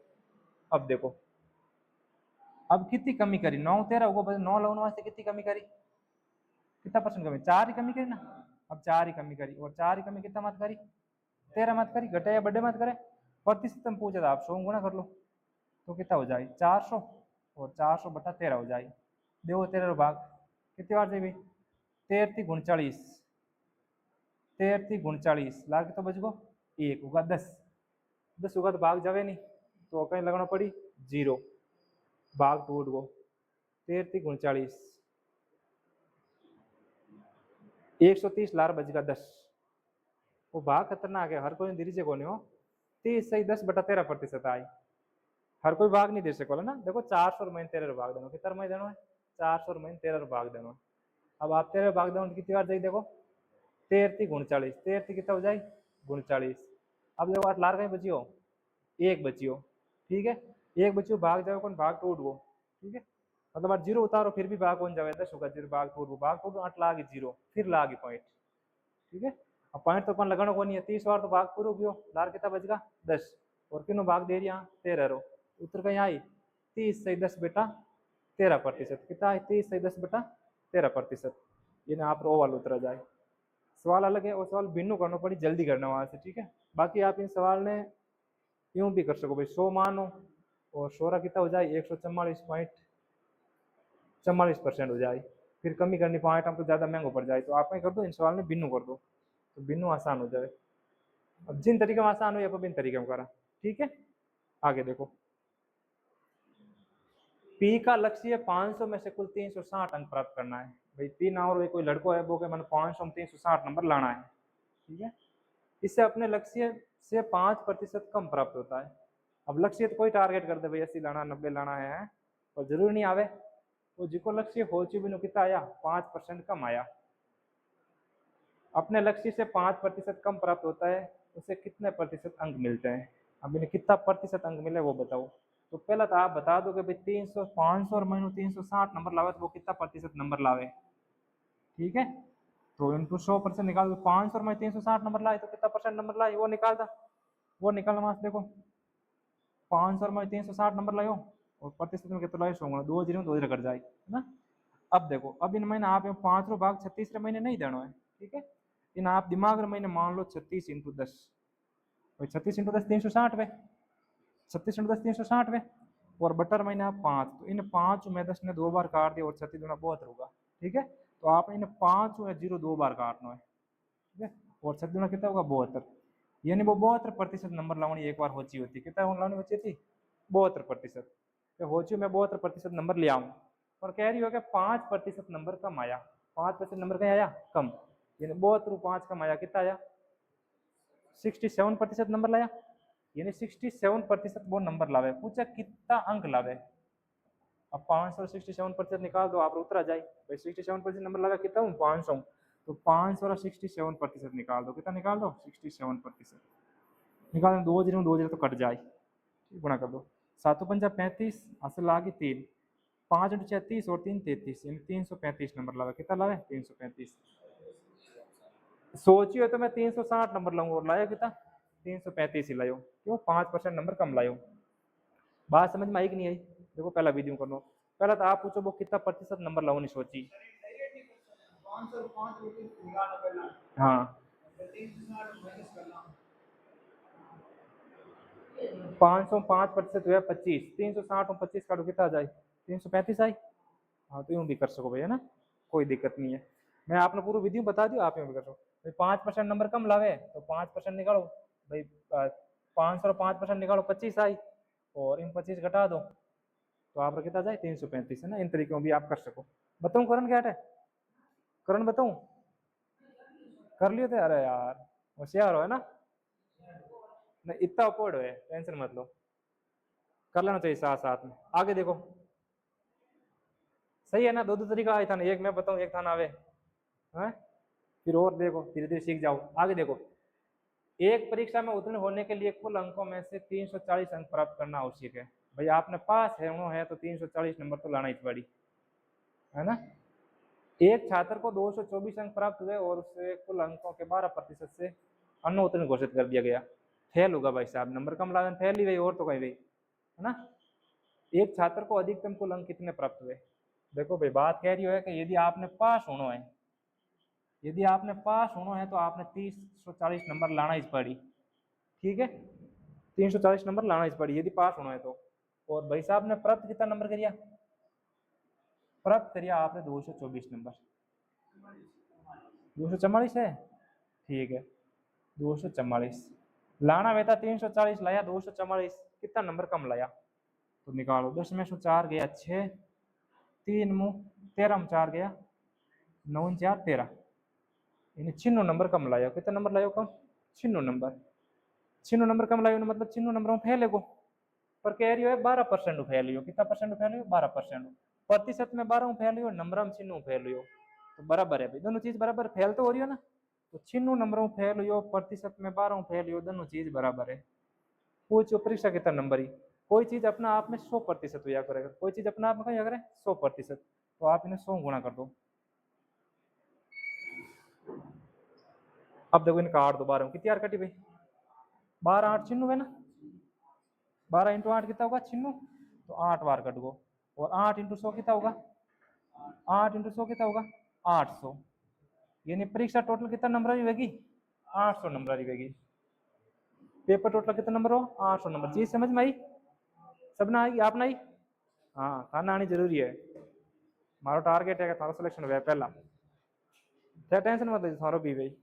अब देखो अब कितनी कमी करी, 9 13 होगा, बस 9 लगने वास्ते कितनी कमी करी, कितना परसेंट कमी, 4 ही कमी करी ना। अब 4 ही कमी करी, और 4 ही कमी कितना मत करी 13 मत करी, घटे या बड़े मत करे, प्रतिशत में पूछा था आप 100 गुना कर लो, तो कितना हो जाए 400, और 400/13 हो जाए। देखो 13 भाग कितनी बार से 13×39, 13×39 लाख तो बच गो, एक होगा 10, 10 होगा तो भाग जावे नहीं, तो कहीं लगना पड़ी 0, भाग टूट गो 13×39, 130 लार बचेगा 10, वो भाग खतरनाक है, हर कोई धीरे से कोने हो, 30 सही 10/13% आई, हर कोई भाग नहीं दे सको ना। देखो 400 रुपये 13 भाग देना, कितना रुपये देना है 400 रुपये 13 भाग देना। अब आप 13 भाग देना कितनी बार जाए, देखो 13×39, 13 कितना हो जाए 39, अब देखो 8 लार कहीं बची हो, एक बची हो, ठीक है, एक बची हो भाग जाओ कौन, भाग टूट गो, ठीक है, मतलब आप 0 उतारो फिर भी भाग कौन जाए 10 होगा, 0 भाग टूट गो, भाग टूट 8 लाग 0 फिर लाग पॉइंट, ठीक है। अब पॉइंट तो अपन लगाना को नहीं है, 30 बार तो भाग पूरा हो, लार कितना बचेगा 10, और किनो भाग दे रही यहाँ 13 रो, उत्तर कहीं आई 30 सही 10/13%, कितना है 30 सही 10/13%, ये ना आप रो वाला उत्तर आ जाए। सवाल अलग है, और सवाल भिन्नु करना पड़ी, जल्दी करना वहां से, ठीक है। बाकी आप इन सवाल ने यूं भी कर सको भाई 100 मानो, और 16 कितना हो जाए 144.44% हो जाए, फिर कमी करनी पॉइंट हम तो ज्यादा महंगो पड़ जाए, तो आप कर दो इन सवाल में भिन्नु कर दो। तो बिनु आसान हो जाए। अब जिन तरीके में आसान हो या बिन तरीके में करा। ठीक है, आगे देखो, पी का लक्ष्य 500 में से कुल 360 अंक प्राप्त करना है। भाई पी ना और कोई लड़को है वो के मैंने 500 में 360 नंबर लाना है। ठीक है, इससे अपने लक्ष्य से 5% कम प्राप्त होता है। अब लक्ष्य तो कोई टारगेट कर दे भाई 80 लाना 90 लाना है, और जरूरी नहीं आवे, वो जिको लक्ष्य हो चुके कितना आया 5% कम आया। अपने लक्ष्य से 5% कम प्राप्त होता है, उसे कितने प्रतिशत अंक मिलते हैं। अब इन्हें कितना प्रतिशत अंक मिले वो बताओ। तो पहला तो आप बता दो कि भाई 300 500 और मैंने 360 नंबर लावे तो वो कितना प्रतिशत नंबर लावे। ठीक है, तो इनटू 100% निकाल दो। 500 में 360 नंबर लाए तो कितना परसेंट नंबर लाए वो निकाल दा, वो निकालना मास देखो। 500 में 360 नंबर लाओ और प्रतिशत में कितना लाए 100 दो जीरो कट जाए है ना। अब देखो, अब इन महीने आप 5 रो भाग 36 रे महीने नहीं देना है। ठीक है, इन आप दिमाग रे महीने मान लो 36 इंटू 10, 36 इंटू 10 360 वे, 36 इंटू 10 360 वे, और बटर महीने आप 5, तो इन 5 में 10 ने 2 बार काट दिया और 36 दूना 72 होगा। ठीक है, तो आप इन 5 में 0 2 बार काटना है। ठीक है, और 36 दूना कितना होगा 72, यानी वो 72% नंबर लावनी एक बार होची होती। कितना लावनी होची थी 72%। तो होची मैं 72% नंबर ले आऊँ, पर कह रही हो कि 5% नंबर कम आया। 5% नंबर कहीं आया कम, यानी 72 5 कम आया, कितना आया 67% नंबर लाया, यानी 67% वो नंबर लावे। पूछा कितना अंक लावे। अब 500 67% निकाल दो, आप उत्तर आ जाए भाई 67% नंबर लगा कितना हूँ 500, तो 500 और 67% निकाल दो, कितना निकाल दो 67% निकाल दो। 2 जीरो तो कट जाए, गुणा कर दो। 7 पंजा 35, असल आगे 3, 5 इंटू 36 और 3 33, यानी 335 नंबर लगा। कितना लावे 335। सोचिए तो मैं 360 नंबर लाऊंगा और लाया कितना 335 ही लायो। क्यों 5% नंबर कम लायो। बात समझ में आई कि नहीं आई। देखो पहला वीडियो कर लो। पहला तो आप पूछो वो कितना प्रतिशत नंबर लाओ नहीं सोची। हाँ 505% हुआ 25, 360 में 25 काटो कितना आ जाए 335 आई। हाँ तो यूँ भी कर सको भाई है ना, कोई दिक्कत नहीं है। मैं आपने पूरी विधि बता दी, आप यूँ भी कर सको। 5% नंबर कम लावे तो 5% निकालो भाई, 500 5% निकालो 25 आई, और इन 25 घटा दो तो आप कितना जाए 335 है ना। इन तरीकों भी आप कर सको। बताऊं करण क्या है, करण बताऊं कर लिए थे। अरे यार होशियार हो है ना, नहीं इतना अपोर्ड है, टेंशन मत लो, कर लेना चाहिए साथ साथ में। आगे देखो सही है ना, दो दो तरीका आया था ना, एक मैं बताऊं एक था ना आवे है, फिर और देखो धीरे धीरे सीख जाओ। आगे देखो, एक परीक्षा में उत्तीर्ण होने के लिए कुल अंकों में से 340 अंक प्राप्त करना आवश्यक है। भाई आपने पास है तो 340 नंबर तो लाना ही पड़ी है ना। एक छात्र को 224 अंक प्राप्त हुए और उसे कुल अंकों के 12% से अनुत्तीर्ण घोषित कर दिया गया। फेल होगा भाई साहब, नंबर कम लाने फेल ही गई और तो कहीं गई है ना। एक छात्र को अधिकतम कुल अंक कितने प्राप्त हुए। देखो भाई बात कह रही है कि यदि आपने पास होना है, यदि आपने पास होना है तो आपने 340 नंबर लाना ही पड़ी। ठीक है, 340 नंबर लाना ही पड़ी यदि पास होना है तो। और भाई साहब ने प्राप्त कितना नंबर करिया, प्राप्त करिया आपने 224 नंबर। 244 है, ठीक है 244 लाना बेटा 340 लाया 244, कितना नंबर कम लाया तो निकालो। 10 में से 4 गया 6, 3 मुँह 13 में 4 गया 9 4 13, यानी 96 नंबर कम लाया। कितना नंबर लाया कम 96 नंबर। 96 नंबर कम लाया मतलब 96 नंबर फेल है को, पर कह रही है 12% फेल हो। कितना परसेंट फेल हो 12%, प्रतिशत में 12 फेल हो, नंबर में 96 फेल हो, तो बराबर है भाई दोनों चीज बराबर। फेल तो हो रही हो ना, तो 96 नंबरों फेल हो प्रतिशत में 12 फेल हो, दोनों चीज बराबर है। पूछो परीक्षा कितना नंबर ही, कोई चीज अपना आप में 100% हुआ करेगा, कोई चीज अपना आप में क्या करे 100%, तो आप इन्हें 100 गुणा कर दो। अब देखो इनका 8 दोबारा कितनी यार कटी भाई 12 8 96 है ना, 12 इंटू 8 कितना होगा 96, तो 8 बार कट गो। और 8 इंटू 100 कितना होगा, 8 इंटू 100 कितना होगा 800, यानी परीक्षा टोटल कितना नंबर की होगी 800 नंबर की होगी। पेपर टोटल कितना नंबर हो 800 नंबर। चीज समझ में आई, सब ना आएगी आप ना आई। हाँ खाना आनी जरूरी है, मारो टारगेट है कि थारो सिलेक्शन हुआ पहला, क्या टेंशन मत थारो भी भाई।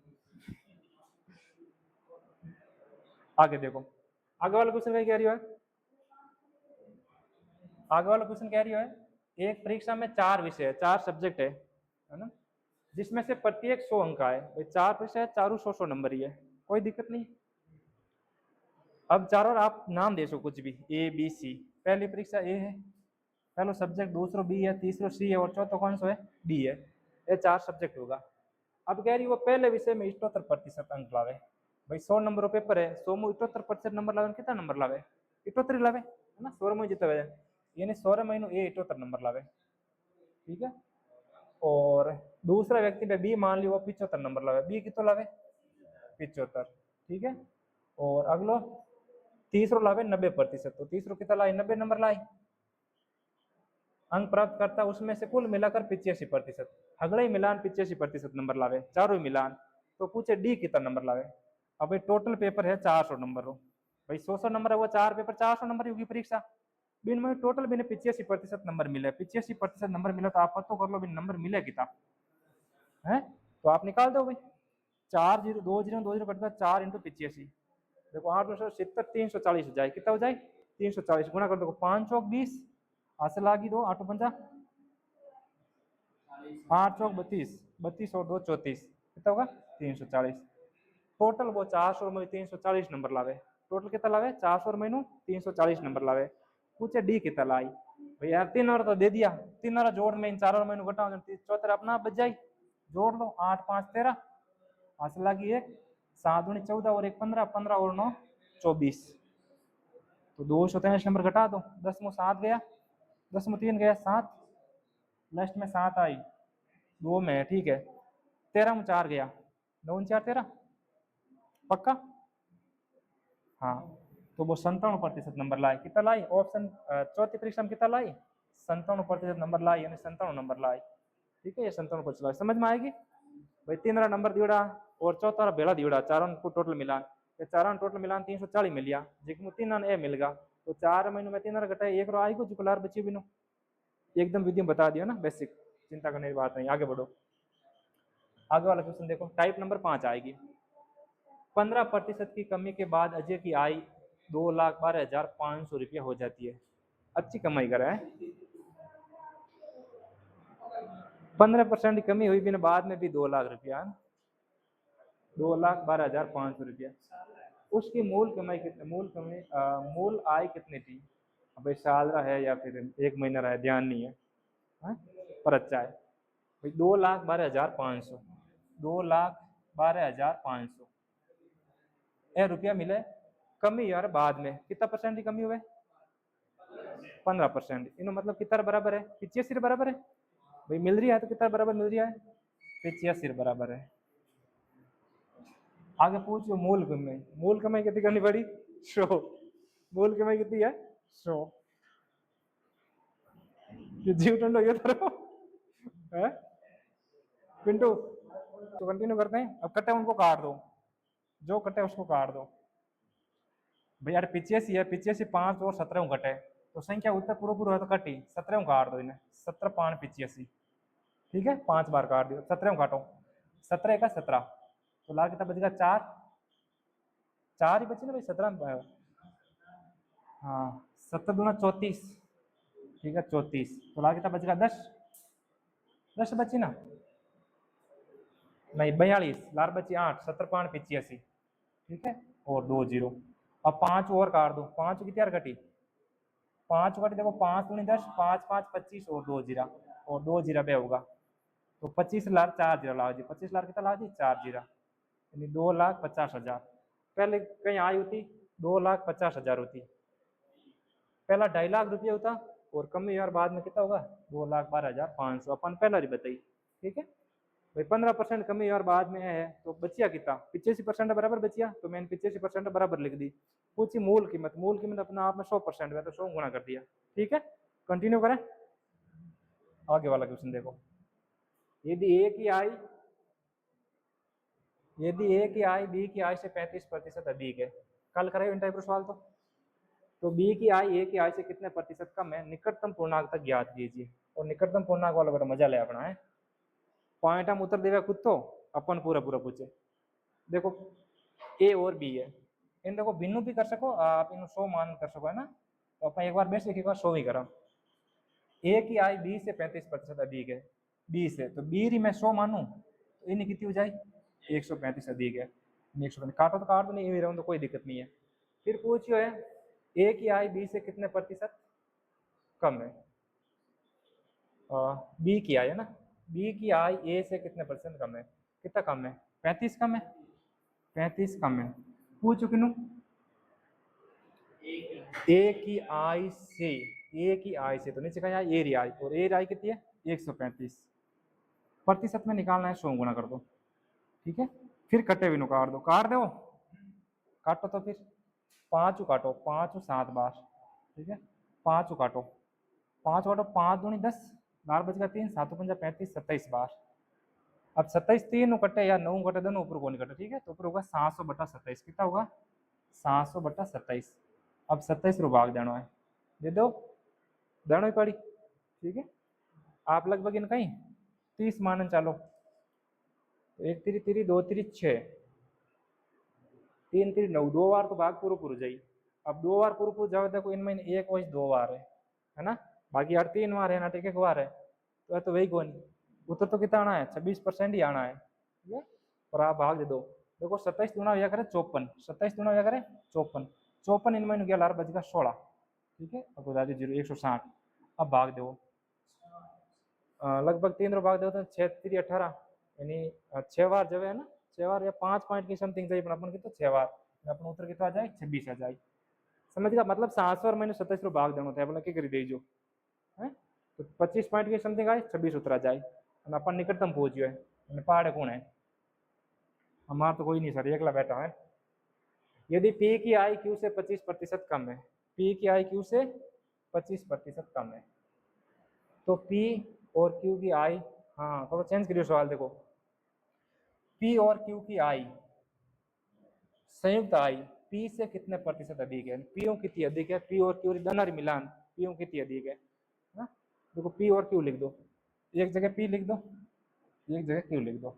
आगे देखो, आगे वाला क्वेश्चन क्या कह रही है, आगे वाला क्वेश्चन कह रही है एक परीक्षा में 4 विषय है, 4 सब्जेक्ट है ना, जिसमें से प्रत्येक 100 अंक का है। भाई 4 विषय है, चारों 100 नंबर ही है, कोई दिक्कत नहीं। अब चारों आप नाम दे सो कुछ भी, ए बी सी। पहली परीक्षा ए है, पहला सब्जेक्ट, दूसरो बी है, तीसरो सी है और चौथा कौन सा है, डी है। ये 4 सब्जेक्ट होगा। अब कह रही वो पहले विषय में 78% अंक लावे। भाई 100 नंबर पेपर है, 100 में 78% नंबर लावे, कितना नंबर लावे, 78 लावे है ना, 100 में जीते हुए, यानी 100 महीनों ए 78 नंबर लावे, ठीक है। और दूसरा व्यक्ति पे बी मान लियो वो 75 नंबर लावे, बी कितो लावे 75, ठीक है। और अगलो तीसरो लावे 90%, तो तीसरो कितना लाई 90 नंबर लाई, अंक प्राप्त करता उसमें से कुल मिलाकर 85%, अगला ही मिलान 85% नंबर लावे, चारों ही मिलान। तो पूछे डी कितना नंबर लावे। अब भाई टोटल पेपर है 400 नंबर हो, भाई 100 नंबर है वो 4 पेपर 400 नंबर होगी परीक्षा। बिन में टोटल बिन 85% नंबर मिले, 85% नंबर मिला तो आप पता कर लो बिन नंबर मिले कितना है, तो आप निकाल दो भाई। 4 0 2 0 2 0 कटता 4 इंटू 85, देखो 870 340 हो जाए, कितना हो जाए 340, गुना कर दो 5 चौक 20, हासिल लागी दो 8 पंजा 8 चौक 32, 32 और 2 34, कितना होगा 340। टोटल वो 400 में 340 नंबर लावे, टोटल कितना लावे 400 में 340 नंबर लावे। पूछे डी कितना लाई, भाई यार 3 और तो दे दिया, 3 और जोड़ में इन 4 में घटाओ, चौथा अपना बच जाए, जोड़ लो 8 5 13, हासिल लागी 1, 7 दूनी 14 और 1 15, 15 और 9 24, तो 243 नंबर घटा दो, 10 में 7 गया, 10 में 3 गया 7, लास्ट में 7 आई 2 में, ठीक है। 13 में 4 गया, 9 4 13, पक्का। हाँ, तो वो 97% नंबर लाए, कितना लाई ऑप्शन चौथी परीक्षा में कितना लाई 97% नंबर लाई, यानी 97 नंबर लाई, ठीक है। ये 97% लाई, समझ में आएगी भाई। 3 नंबर दियोड़ा और चौथा बेड़ा दियोड़ा, चारों को टोटल मिलान, चारों टोटल मिलान 340 मिल गया, जिसमें 3 ए मिल गया, तो 4 महीनों में 3 घटाए 1 आई को जुकलार बची बिनो, एकदम विधि बता दिया ना, बेसिक, चिंता करने की बात नहीं। आगे बढ़ो, आगे वाला क्वेश्चन देखो, टाइप नंबर 5 आएगी। 15% की कमी के बाद अजय की आय 2,12,500 रुपया हो जाती है, अच्छी कमाई कर रहा है। 15% की कमी हुई भी बाद में भी 2 लाख रुपया, 2,12,500 रुपया। उसकी मूल कमाई कितनी, मूल आय कितनी थी, अब साल रहा है या फिर 1 महीना रहा है, ध्यान नहीं है, हाँ? पर अच्छा है भाई, 2,12,500, 2,12,500 रुपया मिले। कमी यार बाद में कितना परसेंट की कमी हुए, 15%, इन मतलब कितना बराबर है 85 बराबर है, भाई मिल रही है तो कितना बराबर मिल रही है 85 बराबर है। आगे पूछो मूल कमाई कितनी करनी पड़ी 100, मूल कमाई कितनी है 100, जीव टंडो ये तरह है पिंटू, तो कंटिन्यू करते हैं। अब कटे उनको काट दो, जो कटे उसको काट दो भाई यार, 85 है, 85 5 और 17 कटे तो संख्या उत्तर पूरा पूरा है तो कटी, 17 काट दो इन्हें, 17 5 85, ठीक है 5 बार काट दियो, 17 काटो, 17 का 17, तो लाल कितना बचेगा 4, 4 ही बची ना भाई 17, हाँ 17 दूना 34, ठीक है 34, तो लाल कितना बचेगा 10, 10 बची ना, नहीं 42, लाल बची 8, 17 5 85, ठीक है और 2 0। अब 5 और काट दो, 5 की तैयार कटी, 5 कटी, देखो 5 दूनी 10, 5 5 25 और 2 जीरा, और 2 जीरा बे होगा, तो 25 लाख 4 जीरा लाओ जी, 25 लाख कितना लाओ जी 4 जीरा, यानी 2,50,000। पहले कहीं आई होती 2,50,000 होती, पहला 2.5 लाख रुपये होता, और कमी यार बाद में कितना होगा 2,12,500, अपन पहला ही बताई, ठीक है भाई। 15% कमी और बाद में है तो बचिया कितना 85% बराबर बचिया, तो मैंने 85% बराबर लिख दी। पूछी मूल कीमत अपना आप में 100% है तो 100 गुना कर दिया, ठीक है। कंटिन्यू करें, आगे वाला क्वेश्चन देखो, यदि ए की आय बी की आय से 35% अधिक है, कल करे इन टाइप सवाल, तो बी की आय ए की आय से कितने प्रतिशत कम है, निकटतम पूर्णांक तक ज्ञात कीजिए। और निकटतम पूर्णांक वाला बड़ा मजा ले अपना है, पॉइंट हम उत्तर देवे खुद तो अपन पूरा पूरा पूछे। देखो ए और बी है, इन देखो भिन्नु भी कर सको आप इन 100 मान कर सको है ना। तो अपन एक बार बेस्ट एक बार 100 ही करा। ए की आई बी से 35% अधिक है, बी से, तो बी री मैं 100 मानू तो इन कितनी हो जाए 135 अधिक है, 135 काटो तो काट दो, नहीं रहूँ तो कोई दिक्कत नहीं है। फिर पूछियो है ए की आई बी से कितने प्रतिशत कम है, बी की आई है ना, बी की आई ए से कितने परसेंट कम है, कितना कम है 35 कम है, 35 कम है। पूछो किनू ए की आई से, ए की आई से तो नीचे कहा ए री आई, और ए री आई कितनी है 135, प्रतिशत में निकालना है 100 गुना कर दो, ठीक है। फिर कटे बिनु काट दो, काट दो काटो तो फिर 5 काटो, 5 7 बार, ठीक है 5 काटो, 5 काटो 5 दूनी 10, बार बच गया 3, 7 पंजा 35, 27 बार। अब 27 3 कटे या 9 कटे दोनों ऊपर को नहीं कटे, ठीक है, तो ऊपर होगा 700/27, कितना होगा 700/27। अब 27 रो भाग देना है, दे दो देना ही पड़ी, ठीक है। आप लगभग इन कहीं 30 मानन चालो, 1 3 3 2 3 6, 3 3 9, 2 बार तो भाग पूरा पूरा जाई। अब 2 बार पूरा जाओ देखो इनमें एक वही 2 बार है ना, बाकी यार 3 बार है ना, ठीक है, 1 बार है तो वही कौन उत्तर तो कितना आना है 26% ही आना है, ठीक है। और आप भाग दे दो, देखो 27 दूना भैया करे 54, 27 दूना भैया करे 54, 54 इनमें गया लार बच गया 16, ठीक है। अब बता दी 0 160। अब भाग दो लगभग 3 रो भाग दो तो 6 3 18, यानी 6 बार जब है ना, 6 बार या 5 पॉइंट की समथिंग चाहिए अपन की, तो 6 बार अपन उत्तर कितना आ जाए 26 आ जाए, समझ गया। मतलब 700 और मैंने 27 रो भाग देना था बोला क्या कर दीजो है, तो 25 पॉइंट की समथिंग आए 26 उतरा जाए, अपन निकटतम पहुंच गए। पहाड़ कौन है हमारा, तो कोई नहीं सर एकला बैठा है। यदि पी की आई क्यू से 25% कम है, पी की आई क्यू से 25% कम है, तो पी और क्यू की आई, हाँ थोड़ा चेंज करियो सवाल, देखो पी और क्यू की आई संयुक्त आई पी से कितने प्रतिशत अधिक है, पीओ कितनी अधिक है, पी और क्यू दोनों मिलान पीओ कितनी अधिक है ना। देखो पी और क्यू लिख दो, एक जगह पी लिख दो, एक जगह क्यू लिख दो,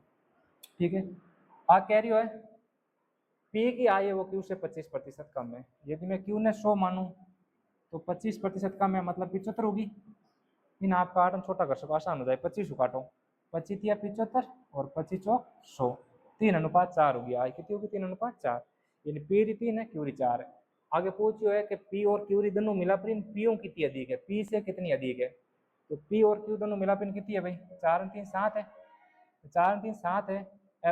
ठीक है। आ कह रही हो है पी की आई है वो क्यू से 25% कम है, यदि मैं क्यू ने 100 मानूं तो 25% कम है मतलब 75 होगी। इन आपका आटम छोटा कर सको, आसान हो जाए, 25 काटो, 25 या 75 और 25 100, 3:4 होगी, आई कितनी होगी 3:4, यानी पी री 3 है क्यू री 4 है। आगे पूछियो है कि पी और क्यू री दोनों मिलापिन पीओ कितनी अधिक है, पी से कितनी अधिक है, तो पी और क्यू दोनों मिलापिन कितनी है भाई 4 3 7 है, 4 3 7 है,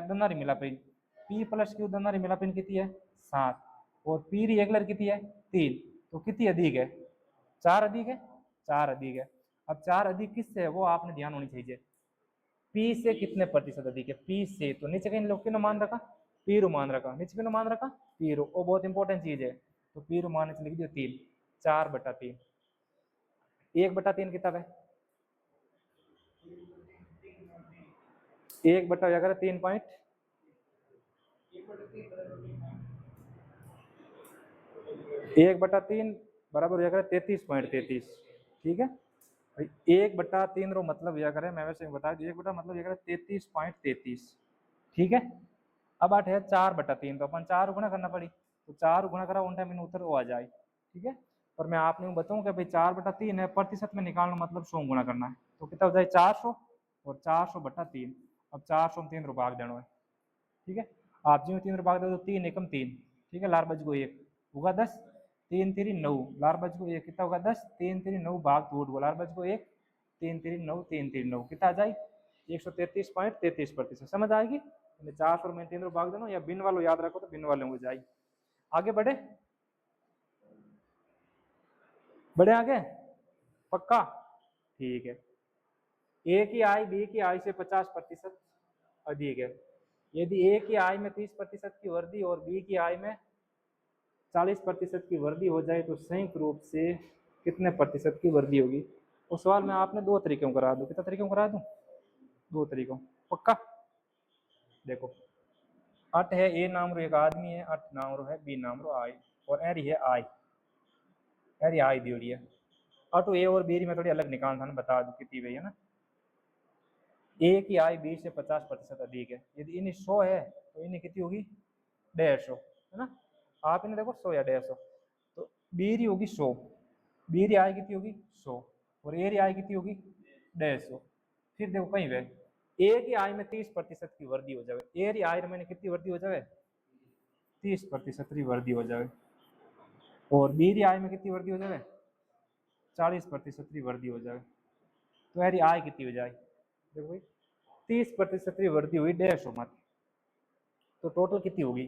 दोनों री मिलापिन पी प्लस क्यू दोनों री मिलापिन कितनी है 7, और पी री एकलर कितनी है 3, तो कितनी अधिक है 4 अधिक है, 4 अधिक है। अब 4 अधिक किससे है वो आपने ध्यान होनी चाहिए, पी से कितने प्रतिशत अधिक है, पी से, तो नीचे कहीं लोग किन मान रखा पी रो मान रखा, नीचे किन मान रखा पी रो, वो बहुत इंपॉर्टेंट चीज है, तो पी रो मान लिख दियो 3, 4/3, 1/3 कितना है 1/3 3 पॉइंट 1/3 बराबर हो जाएगा 33.33, ठीक है। 1/3 रो मतलब यह करे, मैं वैसे बता दी 1 मतलब यह करे 33.33, ठीक है। अब आठ है 4/3, तो अपन 4 गुना करना पड़ी, तो 4 गुना करा उन टाइम उत्तर वो आ जाए, ठीक है। पर मैं आपने बताऊँ कि भाई 4/3 है, प्रतिशत में निकालना मतलब 100 गुना करना है, तो कितना हो जाए 400 और 400/3। अब 400 में 3 रो भाग देना है, ठीक है। आप जी में 3 रो भाग दे तो 3 एकम 3, ठीक है, लार बच गो 1 होगा 10, 3 3 9 लार बच गो 1, कितना होगा 10, 3 3 9 भाग 2 लार बच गो 1, 3 3 9 3 3 9 कितना आ जाए 133.33%, समझ आएगी। 400 में 3 भाग देना, या बिन वालों याद रखो तो बिन वाले हो जाए। आगे बढ़े बढ़े आगे पक्का, ठीक है। ए की आई बी की आई से 50% अधिक है, यदि ए की आई में 30% की वृद्धि और बी की आई में 40% की वृद्धि हो जाए तो संयुक्त रूप से कितने प्रतिशत की वृद्धि होगी। उस सवाल में आपने 2 तरीकों करा दो, कितना तरीकों करा दूं 2 तरीकों पक्का। देखो अट है ए नाम रो एक आदमी है, अट नाम रो है बी नाम रो आई, और एरी है आई, एरी आई दी है। अटो ए और बी में थोड़ी अलग निकाल था ना, बता दू कितनी भाई है ना। ए की आई बी से 50% अधिक है, यदि इन्हें 100 है तो इन्हें कितनी होगी 150 है ना। आप इन्हें देखो 100 या 150, तो बीरी होगी 100, बीरी आई कितनी होगी 100 और एरी आई कितनी होगी 150। फिर देखो कहीं वे ए की आई में 30% की वृद्धि हो जाए, एरी आई में कितनी वृद्धि हो जाए 30% की वृद्धि हो जाए, और बीरी आई में कितनी वृद्धि हो जाए 40% की वृद्धि हो जाए, तो एरी आई कितनी हो जाए देखो भाई 30% की वृद्धि हुई 150 में, तो टोटल कितनी होगी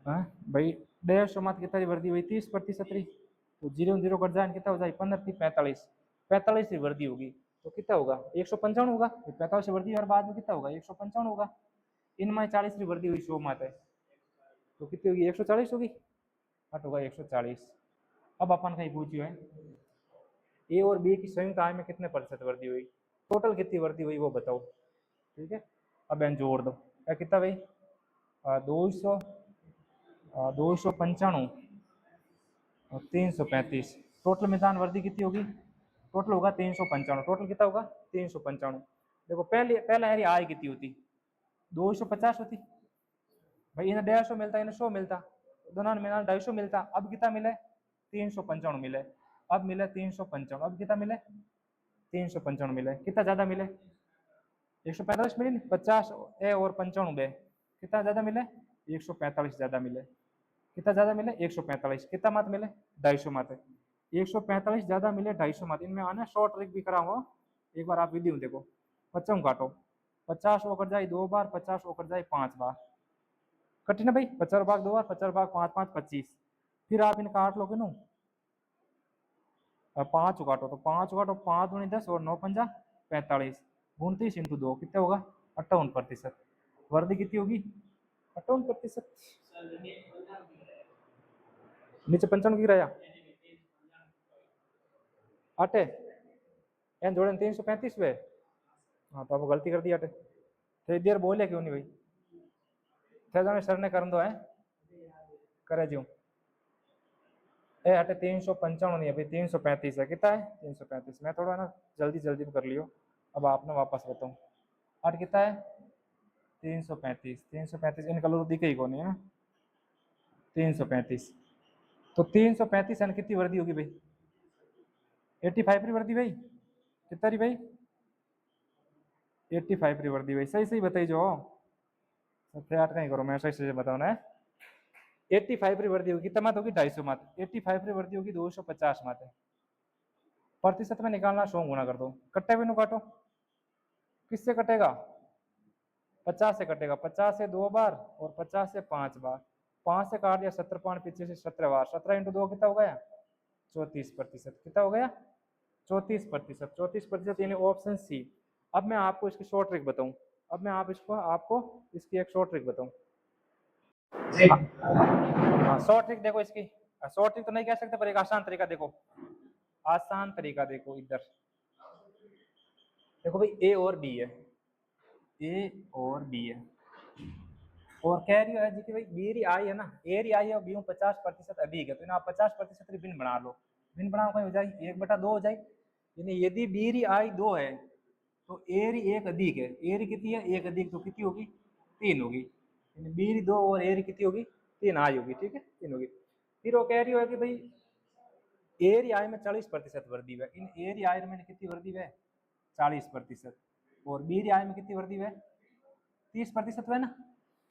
हाँ भाई 150 में कितनी वृद्धि हुई 30% की, तो 0 0 कट जाए कितना हो जाए 15 थी 45, 45 की वृद्धि होगी तो कितना होगा 155 होगा, 45 की वृद्धि हर बाद में कितना होगा 155 होगा, इनमें 40 की वृद्धि हुई 100 में, तो कितनी होगी 140 होगी, हट होगा 140। अब अपन कहीं पूछियो है ए और बी की संयुक्त आय में कितने प्रतिशत वृद्धि हुई, टोटल कितनी वृद्धि हुई वो बताओ, ठीक है। अब इन जोड़ दो क्या कितना भाई 200 295 और 335, टोटल मैदान वृद्धि कितनी होगी, टोटल होगा 395, टोटल कितना होगा 395। देखो पहले एरी आय कितनी होती 250 होती भाई, इन्हें 150 मिलता इन्हें 100 मिलता, दोनों में 250 मिलता, अब कितना मिले 395 मिले, अब मिले 395, अब कितना मिले 395 मिले, कितना ज्यादा मिले 145 मिले, 50 ए और 95 बे कितना ज्यादा मिले 145 ज्यादा मिले, कितना ज्यादा मिले 145, कितना मत मिले 250 मत, 145 ज्यादा मिले 250 मत। इनमें आना शॉर्ट ट्रिक भी करा हुआ, एक बार आप वीडियो देखो, 55 काटो 50 वो कर जाए 2 बार, 50 वो कर जाए 5 बार, कटी ना भाई 50 भाग 2 बार, 50 भाग 5 5 25, फिर आप इन्हें काट लोगे नो 5 काटो तो 5 काटो 5 दूनी 10 और 9 पंजा 45, 29 इंटू 2 कितना होगा 58%, वर्दी कितनी होगी 58%, नीचे 55 की रहा आटे एन जोड़े 335 वे, हाँ तो आप गलती कर दी आटे, तो देर बोले क्यों नहीं भाई, थे जाने सर ने कर दो है करे जो ए हटे 395 नहीं है भाई 335 है, कितना है 335, मैं थोड़ा ना जल्दी जल्दी में कर लियो, अब आपने वापस बताऊँ आठ कितना है 335, 335 इन कलर दिखे ही कौन है 335, तो 335 एन कितनी वृद्धि होगी भाई 85 की वृद्धि भाई, कितना रही भाई 85 की वृद्धि भाई, सही सही बताई जो सबसे आठ कहीं करो, मैं सही सही बताऊँ ना 85 की वृद्धि होगी कितना मत होगी 250 मत, 85 की वृद्धि होगी 250 मत, प्रतिशत में निकालना 100 गुना कर दो, कट्टे भी नु काटो, किससे कटेगा 50 से कटेगा, 50 से 2 बार और 50 से 5 बार, 5 से काट दिया 70 5 पीछे से 17 बार, 17 इंटू 2 कितना हो गया 34%, कितना हो गया 34%, 34% यानी ऑप्शन सी। अब मैं आपको इसकी शॉर्ट ट्रिक बताऊं, अब मैं आपको इसकी एक शॉर्ट ट्रिक बताऊं, हाँ शॉर्ट ट्रिक देखो इसकी, शॉर्ट ट्रिक तो नहीं कह सकते पर एक आसान तरीका देखो, आसान तरीका देखो इधर देखो भाई ए और बी है, ए और बी है और कह रही है जी कि भाई मेरी आई है ना, ए री आई है और बी 50% अधिक है, तो ना आप 50% भिन्न बना लो, भिन्न बनाओ कहीं हो जाए 1/2 हो जाए, यानी यदि बी री आई 2 है तो ए री 1 अधिक है, ए री कितनी है 1 अधिक, तो कितनी होगी 3 होगी, यानी बी री 2 और ए री कितनी होगी 3 आई होगी, ठीक है 3 होगी। फिर वो कह रही है कि भाई ए री आई में 40% वृद्धि है, इन ए री आई में कितनी वृद्धि है 40%, और बी री आई में कितनी वृद्धि है 30% है ना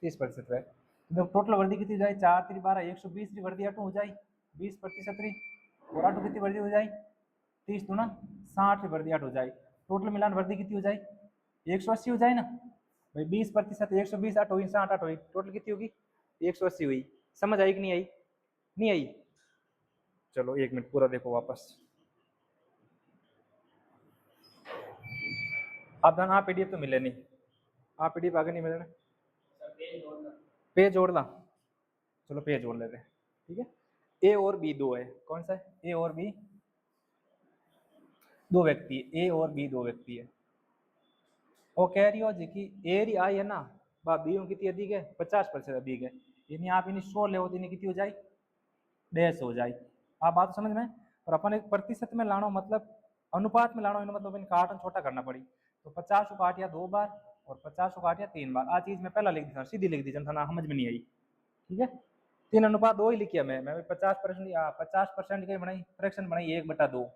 30% है, तो टोटल वृद्धि कितनी हो जाए 4 3 12 120 की वृद्धि अटू हो जाए 20% री, और अटू कितनी वृद्धि हो जाए 30 दूना 60 की वृद्धि अट हो जाए, टोटल मिलान वृद्धि कितनी हो जाए 180 हो जाए ना भाई 20% 120 अट हुई 60 अट हुई, टोटल कितनी होगी 180 हुई, समझ आई कि नहीं आई, नहीं आई, चलो 1 मिनट पूरा देखो वापस, आप धन आप पीडीएफ तो मिले नहीं, आप पीडीएफ आगे नहीं मिले ना, पेज जोड़ ला, चलो पेज जोड़ लेते हैं, ठीक है। ए और बी 2 है, कौन सा है ए और बी 2 व्यक्ति है, ए और बी 2 व्यक्ति है, वो कह रही हो जी कि ए री आई है ना बा बी कितनी अधिक है 50% अधिक है, यानी आप इन्हें 100 ले तो इन्हें कितनी हो जाए 150 हो जाए, आप बात समझ में, और अपन एक प्रतिशत में लानो मतलब अनुपात में लानो मतलब इन काटन छोटा करना पड़ी, तो 50 को काटिया 2 बार और 50 को काटिया 3 बार, आ चीज मैं पहला लिख दी सीधी लिख दी जनता समझ में नहीं आई, ठीक है। 3:2 ही लिखिया मैं 50% 50% की बनाई फ्रैक्शन बनाई 1/2 है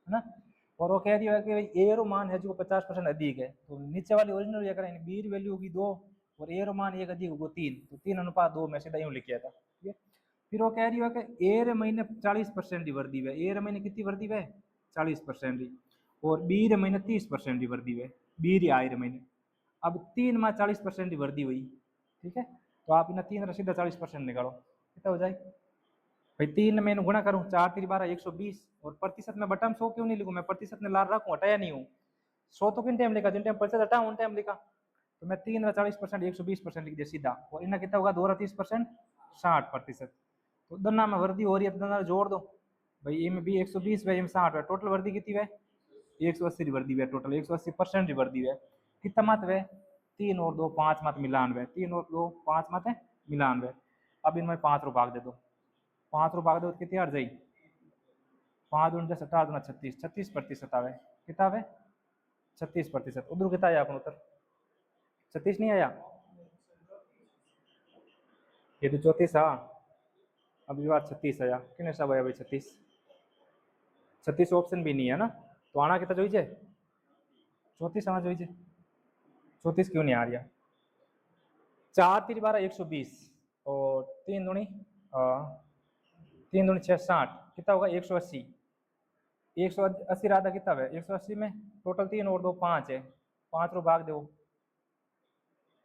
ना। और वो कह रही है कि भाई ए रो मान है जो 50% अधिक है, तो नीचे वाली ओरिजिनल या करेंगे बी वैल्यू होगी 2 और ए रो मान 1 अधिक होगा 3, तो 3:2 मैं सीधा यूं लिख किया था, ठीक है। फिर वो कह रही है कि ए रे महीने 40% ही वर्दी है, ए रे महीने कितनी वर्दी है 40% ही, और बी रे महीने 30% ही वर्दी है, बी रे आई रे महीने। अब 3 में 40% ही वर्दी हुई, ठीक है। तो आप इन्हें 3 सीधा 40% निकालो, कितना हो जाए भाई। 3 में गुणा करूँ 4 3 12 120, और प्रतिशत में बटा में 100 क्यों नहीं लिखूँ, मैं प्रतिशत में लार रखूँ, हटाया नहीं हूँ। 100 तो किन टाइम लिखा जिन टाइम प्रतिशत हटाऊँ उन टाइम लिखा, तो मैं 3 40% 120% लिख दिया सीधा, और इन्हें कितना होगा 2 30% 60%। तो दोनों में वर्दी हो रही है तो दोनों जोड़ दो भाई, इनमें भी 120 है इनमें 60 है, टोटल वर्दी कितनी है 180 वर्दी है, टोटल 180% वर्दी है। कितना मत है 3 और 2 5 मत मिलान है, 3 और 2 5 मत है मिलान है। अब इनमें 5 रो भाग दे दो, 5 रो भाग दो तो कितनी हट जाएगी 5 दून 10 18 दूना 36, 36% आवे, कितना आवे 36%। उधर कितना आया अपन उत्तर 36 नहीं आया, ये तो 34 आ, अब ये बार 36 आया, कितने सब आया भाई 36, 36 ऑप्शन भी नहीं है ना, तो आना कितना चाहिए 34 आना चाहिए, 34 क्यों नहीं आ रहा। 4 3 12 120 और 3 दूनी 6 60, कितना होगा 180, 180 रहा था कितना है 180 में टोटल 3 और 2 5 है, 5 रो भाग दो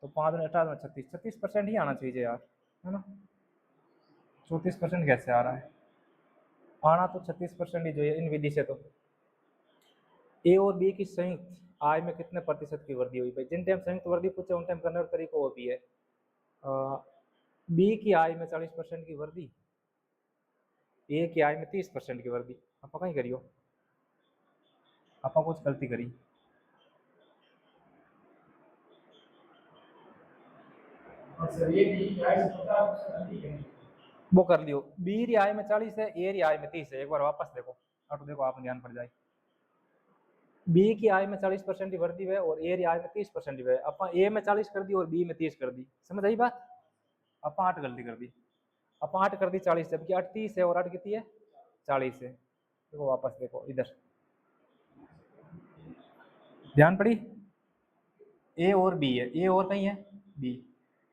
तो 5 दूनी 18 36, 36% ही आना चाहिए यार, है ना। 34% कैसे आ रहा है, आना तो 36% ही चाहिए इन विधि से। तो ए और बी की संयुक्त आय में कितने प्रतिशत की वृद्धि हुई भाई, जिन टाइम संयुक्त वृद्धि पूछे उन टाइम करने का तरीका वो भी है। बी की आय में 40% की वृद्धि, ए की आय में 30% की वृद्धि, आप कहीं करियो आप कुछ गलती करी, वो कर लियो। बी री आय में 40 है, ए री आय में 30 है, एक बार वापस देखो तो देखो आप ध्यान पड़ जाए। बी की आय में 40% की वृद्धि है और ए री आय में 30% है, अपन ए में 40 कर दी और बी में 30 कर दी, समझ आई बात। अपन 8 गलती कर दी, अपन 8 कर दी 40, जबकि 8 30 है और 8 कितनी है 40 है। देखो वापस देखो इधर ध्यान पड़ी, ए और बी है, ए और कहीं है बी,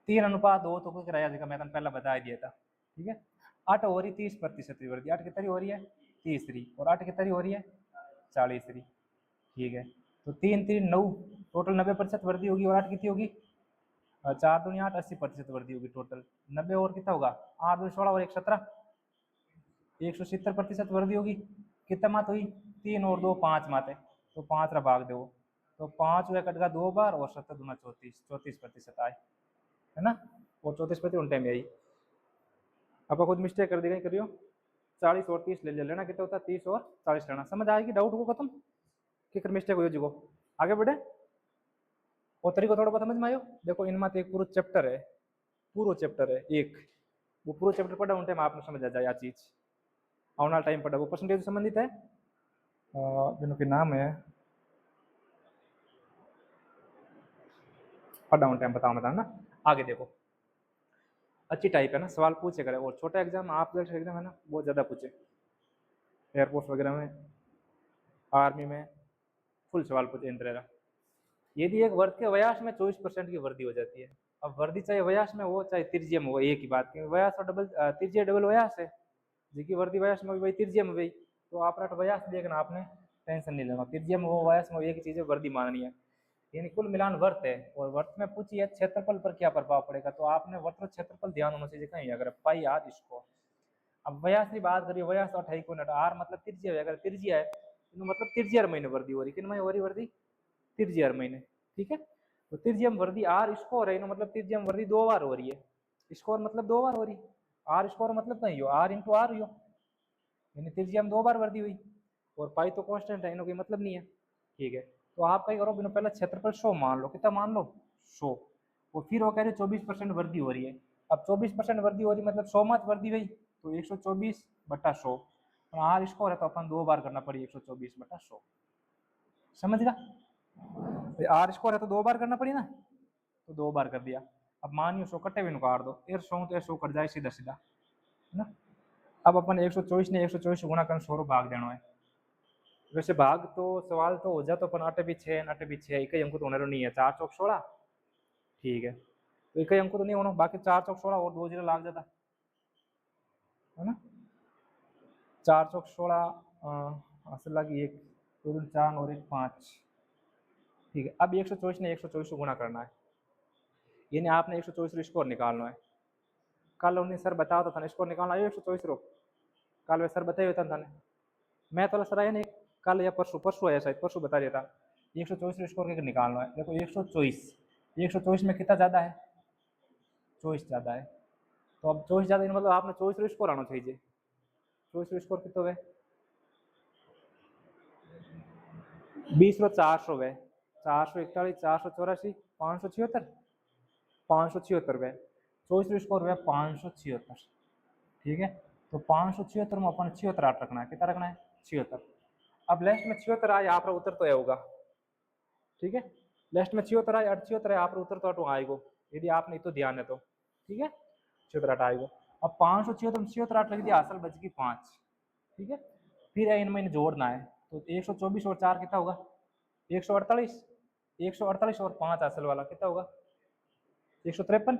3:2 तो कुछ कराया जगह मैं पहले बता दिया था, ठीक है। 8 हो रही 30% की वृद्धि, 8 कितनी हो रही है तीसरी, और 8 कितनी हो रही है 40वीं, ठीक है। तो 3 3 9 टोटल 90% वृद्धि होगी, और 8 कितनी होगी 4 दूनी 8 80% वृद्धि होगी टोटल 90, और कितना होगा 8 दूनी 16 और 1 17, 170% वृद्धि होगी। कितना मात हुई 3 और 2 5 मात है, तो 5 रा भाग दो, तो 5 हुआ कट का 2 बार और 7 दूना 34, 34% आए, है ना। और 34% उन टाइम में आई, आप खुद मिस्टेक कर दी गई करियो, 40 और 30 ले लेना, कितना होता है 30 और 40 लेना, समझ आएगी डाउट को खत्म कि कर मिस्टेक हो जी आगे बढ़े। और तरीको थोड़ा बहुत समझ में आयो, देखो इनमें तो एक पूरा चैप्टर है, पूरा चैप्टर है एक, वो पूरा चैप्टर पढ़ा उन टाइम आपने समझ आ जाए आ चीज, आने वाला टाइम पढ़ा, वो परसेंटेज संबंधित है जिनके नाम है पढ़ा उन टाइम बताओ ना। आगे देखो अच्छी टाइप है ना, सवाल पूछे करे, और छोटा एग्जाम आप एग्जाम है ना बहुत ज्यादा पूछे, एयरफोर्स वगैरह में आर्मी में फुल सवाल पूछे इन तरह। यदि एक वर्ग के व्यास में 24% की वृद्धि हो जाती है, अब वृद्धि चाहे व्यास में हो चाहे त्रिज्या में हो, एक ही बात, क्योंकि व्यास और डबल त्रिज्या डबल व्यास है, जिसकी वृद्धि व्यास में वही त्रिज्या में वही, तो आपने व्यास देखना, आपने टेंशन नहीं लेना, त्रिज्या में हो व्यास में एक चीज है वृद्धि माननी है, यानी कुल मिलान वर्त है। और वर्त में पूछिए क्षेत्रफल पर क्या प्रभाव पड़ेगा, तो आपने वर्त और क्षेत्रफल ध्यान होना चाहिए कहीं, अगर पाई आर इसको। अब व्यास की बात करिए, व्यास 28 आर मतलब त्रिज्या है, अगर त्रिज्या है तो मतलब त्रिज्या महीने वृद्धि हो रही, किन महीने हो रही वृद्धि त्रिज्या महीने, ठीक है। तो त्रिज्या वृद्धि आर स्कोर है, मतलब त्रिज्या वृद्धि 2 बार हो रही है, स्कोर मतलब 2 बार हो रही, आर स्कोर मतलब नहीं हो आर इंटू आर हो, यानी त्रिज्या में 2 बार वृद्धि हुई, और पाई तो कांस्टेंट है, इनका मतलब नहीं है, ठीक है। तो आप क्या करो बिना पहले क्षेत्रफल 100 मान लो, कितना मान लो 100, और फिर वो कह रहे 24% वृद्धि हो रही है। अब 24% वृद्धि हो रही मतलब 100 मत वृद्धि हुई, तो 124/100, आर स्कोर है तो अपन 2 बार करना पड़ी 124/100, समझ गया। आर स्कोर है तो 2 बार करना पड़ी ना, तो 2 बार कर दिया। अब मानियो 100 कट्टे भी काट दो, 100 तो 100 कट जाए सीधा सीधा, है ना। अब अपन 124 ने 124 गुणा कर 100 भाग देना है। वैसे भाग तो सवाल तो हो जाता अपन अटे भी 6 अटे भी 6 एक ही अंक तो होने नहीं है, 4 चौक 16 ठीक है, तो एक ही अंक तो नहीं होना, बाकी 4 चौक 16 और 2 जीरो लाग जाता है ना। 4 चौक 16 असल लगी एक 2 4 और 1 5 ठीक है। अब 124 ने 124 को गुणा करना है, यानी आपने 124 स्कोर निकालना है। कल उन्हें सर बताया था स्कोर निकालना है 124 रो, कल वे सर बताए होता था मैं तो सर आया नहीं कल या परसों, परसों आया शायद, परसों बता दिया था 124 स्कोर के निकालना है। देखो 124 में कितना ज़्यादा है, 24 ज़्यादा है, तो अब 24 ज़्यादा मतलब आपने 24 स्कोर आना चाहिए। 24 स्कोर कितना है 20 रो 400 है, 441 484 576 576 है, 24 स्कोर है 576 ठीक है। तो 576 में अपन 76 आठ रखना है, कितना रखना है 76। अब लेफ्ट में 76 आए आप उत्तर तो होगा ठीक है, लेफ्ट में 76 आए 78 है आप उत्तर तो आएगा, यदि आपने तो ध्यान है तो ठीक है 76 आठ आएगा। अब 576 में 76 आठ लग दिया, असल बच गई 5 ठीक है। फिर इनमें इन्हें जोड़ना है, तो 124 और 4 कितना होगा 148, 148 और 5 असल वाला कितना होगा 153,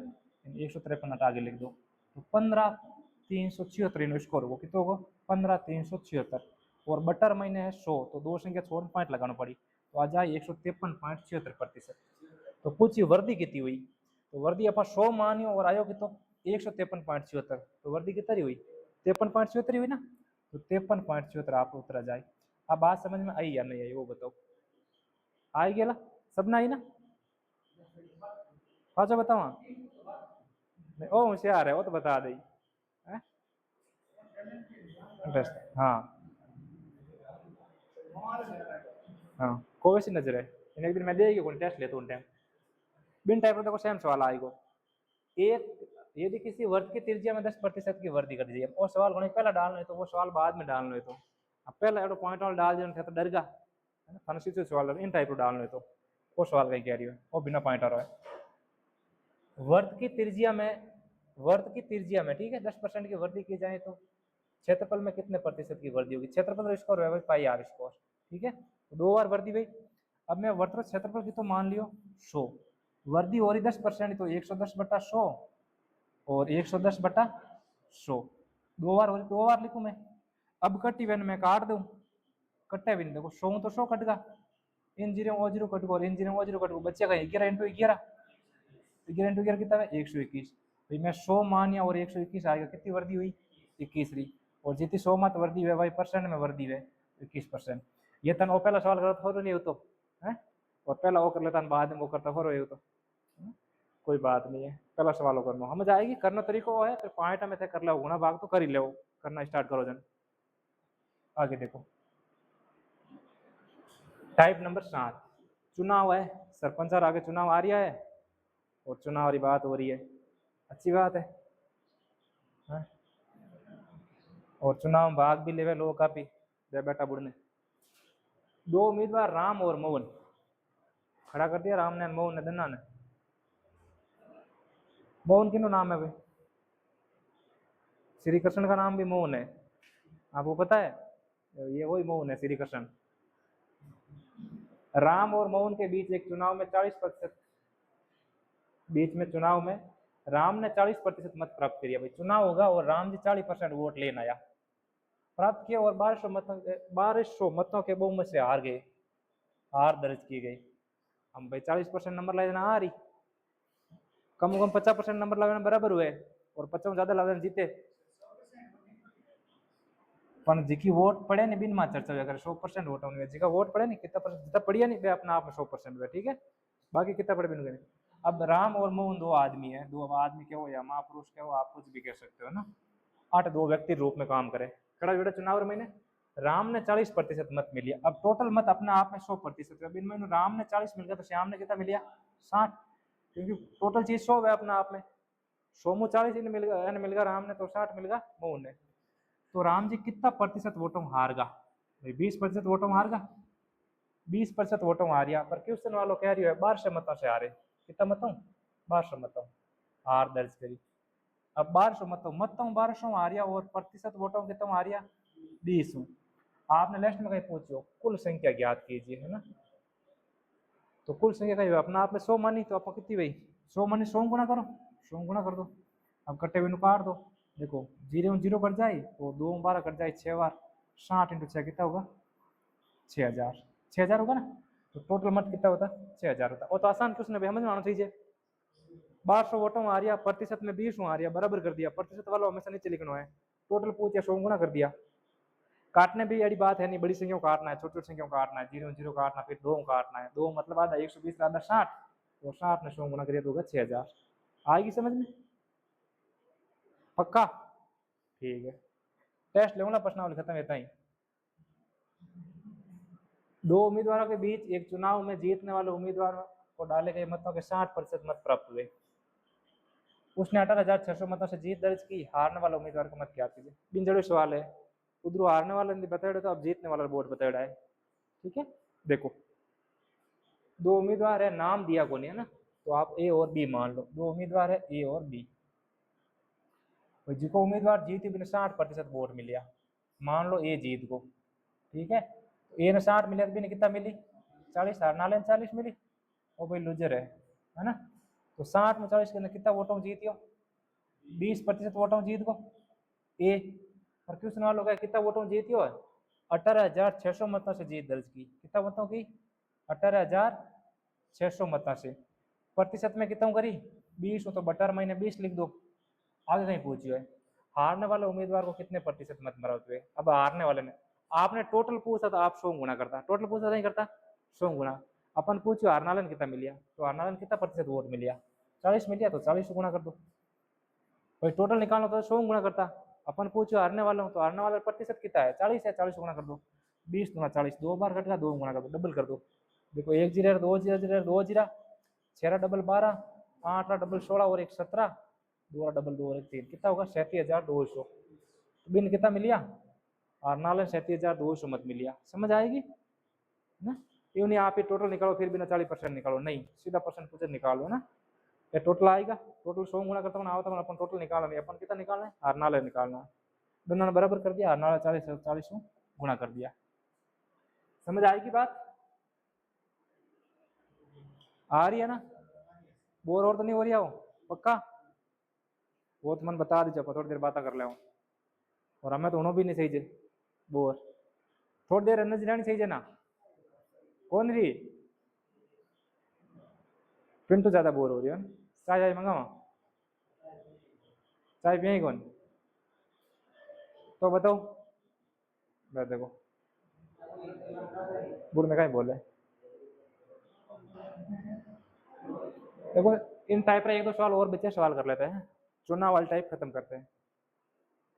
153 हटा के लिख दो, तो 15,376 स्कोर होगा, कितना होगा 15,376 और बटर महीने है 100, तो 2 संख्या छोड़ पॉइंट लगाना पड़ी, तो आ जाए 153.76%। तो पूछी वर्दी कितनी हुई, तो वर्दी अपन 100 मानियो और आयो कितो 153.76, तो वर्दी कितनी हुई 53.76 हुई ना, तो 53.76 आप उत्तर आ जाए। अब बात समझ में आई या नहीं आई वो बताओ, आई गया सब ना आई ना, अच्छा बताओ ओ होशियार है वो तो बता दी हाँ हाँ कोई सी नजर है, एक दिन मैं देगी कौन टेस्ट लेता हूँ टाइम बिन टाइप देखो सेम सवाल आएगा। एक यदि किसी वर्ग की त्रिज्या में 10% की वृद्धि कर दीजिए, वो सवाल होने पहला डालना है तो वो सवाल बाद में डालना है, तो अब पहला एडो पॉइंट वाला डाल दिया तो डर गा है सीधे सवाल इन टाइप डालना है, तो वो सवाल कहीं कह रही है वो बिना पॉइंट आ रहा है। वर्ग की त्रिज्या में, वर्ग की त्रिज्या में ठीक है 10% की वृद्धि की जाए तो क्षेत्रफल में कितने प्रतिशत की वृद्धि होगी, क्षेत्रफल स्कोर है पाई आर स्कोर ठीक है, तो 2 बार वृद्धि भाई। अब मैं वर्तमान क्षेत्रफल की तो मान लियो 100, वृद्धि हो रही 10% तो 110/100 और 110/100 2 बार हो रही, 2 बार लिखूं मैं। अब कटी वेन मैं काट दूं, कट्टे बिन देखो 100 तो 100 कट गा, इन जीरो ओ जीरो कट गो, इन जीरो ओ जीरो कट गो, बच्चे का 11 × 11 11 × 11 कितना है 121, भाई मैं 100 मान या और 121 आएगा, कितनी वृद्धि हुई 21 रही, और जितनी 100 मत वृद्धि है भाई परसेंट में वृद्धि है 21%। ये तन वो पहला सवाल करता हो नहीं हो तो है, और पहला वो कर लेता बाद में वो करता हो रहे हो तो कोई बात नहीं है, पहला सवाल करना समझ आएगी, करना तरीका वो है, फिर पॉइंट में से कर लो गुना भाग तो कर ही लो, करना स्टार्ट करो जन। आगे देखो टाइप नंबर 7 चुनाव है, सरपंच और आगे चुनाव आ रहा है और चुनाव वाली बात हो रही है, अच्छी बात है हाँ? और चुनाव में भाग भी लेवे लोग काफी जय बेटा बुढ़ने। 2 उम्मीदवार राम और मोहन खड़ा कर दिया, राम ने मोहन ने दन्ना ने। मोहन किनो नाम है भाई, श्री कृष्ण का नाम भी मोहन है, आपको पता है, ये वही मोहन है श्री कृष्ण। राम और मोहन के बीच एक चुनाव में 40% बीच में चुनाव में राम ने 40% मत प्राप्त किया, भाई चुनाव होगा और राम जी 40% वोट लेना आया प्राप्त किया और 1200 मतों के बहुमत से हार गए, हार दर्ज की गई। हम भाई 40% नंबर ला देना आ रही, कम से कम 50% नंबर लगाना बराबर हुए और 50 ज्यादा लगाना जीते, पर जिकी वोट पड़े नहीं बिन मां चर्चा अगर 100% वोट होने जिका वोट पड़े नहीं कितना परसेंट जितना पड़िया नहीं अपना आप में 100% हुआ ठीक है, बाकी कितना पड़े बिन गए। अब राम और मोहन 2 आदमी है, 2 आदमी क्या हो या महापुरुष क्या हो आप कुछ भी कह सकते हो ना, 8 2 व्यक्ति रूप में काम करे खड़ा बेटा चुनाव में राम ने 40% मत मिली, अब टोटल मत अपने आप में 100%, अब इनमें राम ने 40 मिल गया तो श्याम ने कितना मिलिया 60, क्योंकि टोटल चीज 100 है अपने आप में, 100 में 40 मिल गया राम ने तो 60 मिल गया मोहन ने, तो राम जी कितना प्रतिशत वोटों हार गा, 20% वोटों हार गा, 20% वोटों हार गया, पर क्वेश्चन वालों कह रही है 1200 मतों से हारे, कितना मतों 1200 मतों हार दर्ज करी। अब 1200 मतों 1200 आ रहा और प्रतिशत वोटों कितना आ रहा 20। आपने लास्ट में कहीं पूछो कुल संख्या ज्ञात कीजिए, है ना। तो कुल संख्या कहीं अपना आपने 100 मानी तो आप कितनी भाई 100 मानी 100 गुना करो, 100 गुना कर दो। अब कट्टे हुए काट दो, देखो 0 0 कट जाए और 2 12 कट जाए 6 बार, 60 × 6 कितना होगा 6000, 6000 होगा ना। तो टोटल मत कितना होता 6000 होता। और तो आसान क्वेश्चन है, समझ में आना चाहिए। 1200 वोटों में आ रहा प्रतिशत में 20 आ रहा, बराबर कर दिया। प्रतिशत वालों हमेशा नीचे लिखना है। टोटल पूछा 100 गुना कर दिया। काटने भी बड़ी बात है नहीं, बड़ी संख्या को काटना है, छोटी छोटी संख्या को काटना है। 0 0 काटना, फिर 2 काटना है, 2 मतलब आधा 120 आधा 60, तो 60 में 100 गुना करिए तो होगा 6000। आएगी समझ में? पक्का? ठीक है, टेस्ट लेना प्रश्नावली खत्म रहता ही। दो उम्मीदवारों के बीच एक चुनाव में जीतने वाले उम्मीदवार को डाले गए मतों के 60% मत प्राप्त हुए। उसने 18,600 मतों से जीत दर्ज की। हारने वाले उम्मीदवार को मत क्या कीजिए। बिन सवाल है, उधर हारने वाले ने बताया तो अब जीतने वाला बोर्ड बताया है। ठीक है, देखो दो उम्मीदवार है, नाम दिया को नहीं है ना, तो आप ए और बी मान लो। दो उम्मीदवार है ए और बी, जिसको उम्मीदवार जीती बिना 60% वोट मिलिया, मान लो ए जीत को। ठीक है, ए ने 60 मिलिया, बी ने कितना मिली 40, हारने वाले 40 मिली, वो भाई लूजर है ना। तो 60 में 40 के कितना वोटों जीतियो 20% वोटों जीत को ए। और क्वेश्चन वालों का कितना वोटों जीतियो है 18,600 मतों से जीत दर्ज की। कितना मतों की 18,600 मतों से। प्रतिशत में कितना करी 20 हो तो बटर महीने 20 लिख दो। आगे कहीं पूछियो है हारने वाले उम्मीदवार को कितने प्रतिशत मत मराते हुए। अब हारने वाले ने आपने टोटल पूछा तो आप 100 गुना करता, टोटल पूछा नहीं करता 100 गुना। अपन पूछो हारने वाले ने कितना मिलिया, तो हारने वाले ने कितना प्रतिशत वोट मिलिया 40 मिलिया, तो 40 गुना कर दो। भाई टोटल निकालो तो 100 गुना करता। अपन पूछो हारने वाला हूँ तो हारने वाला प्रतिशत कितना है 40 है, 40 गुना कर दो। 20 गुना 40 दो बार कटेगा, 2 गुना कर दो, डबल कर दो। देखो 1 जीरो 2 जीरो जीरो 2 जीरा 6 डबल 12 8 डबल 16 और 1 17 2 डबल 2 और 1 3 कितना होगा 37,200। तो बिन कितना मिलिया और नाले 37,200 मत मिलिया। समझ आएगी ना। क्यों नहीं आप ही टोटल निकालो फिर बिना 40% निकालो, नहीं सीधा परसेंट पूछे निकालो ना। ये टोटल आएगा, टोटल 100 गुना करता हूँ आवता अपन टोटल निकालना नहीं, अपन कितना निकालना है हारनाले निकालना है। दोनों ने बराबर कर दिया, हारनाला 40 गुना कर दिया। समझ आएगी बात? आ रही है ना? बोर और तो नहीं हो रही हो पक्का? वो तो मन बता दीजिए, थोड़ी देर बात कर ले। और हमें तो भी नहीं चाहिए बोर, थोड़ी देर एनर्जी रहनी चाहिए ना। कौन रही पिंटू ज्यादा बोर हो रही है। चाय मंगावा, चाय पिए कौन तो बताओ। देखो बुढ़ में कहीं बोले, देखो इन टाइप का एक दो सवाल और बच्चे सवाल कर लेते हैं, चुनाव वाले टाइप खत्म करते हैं।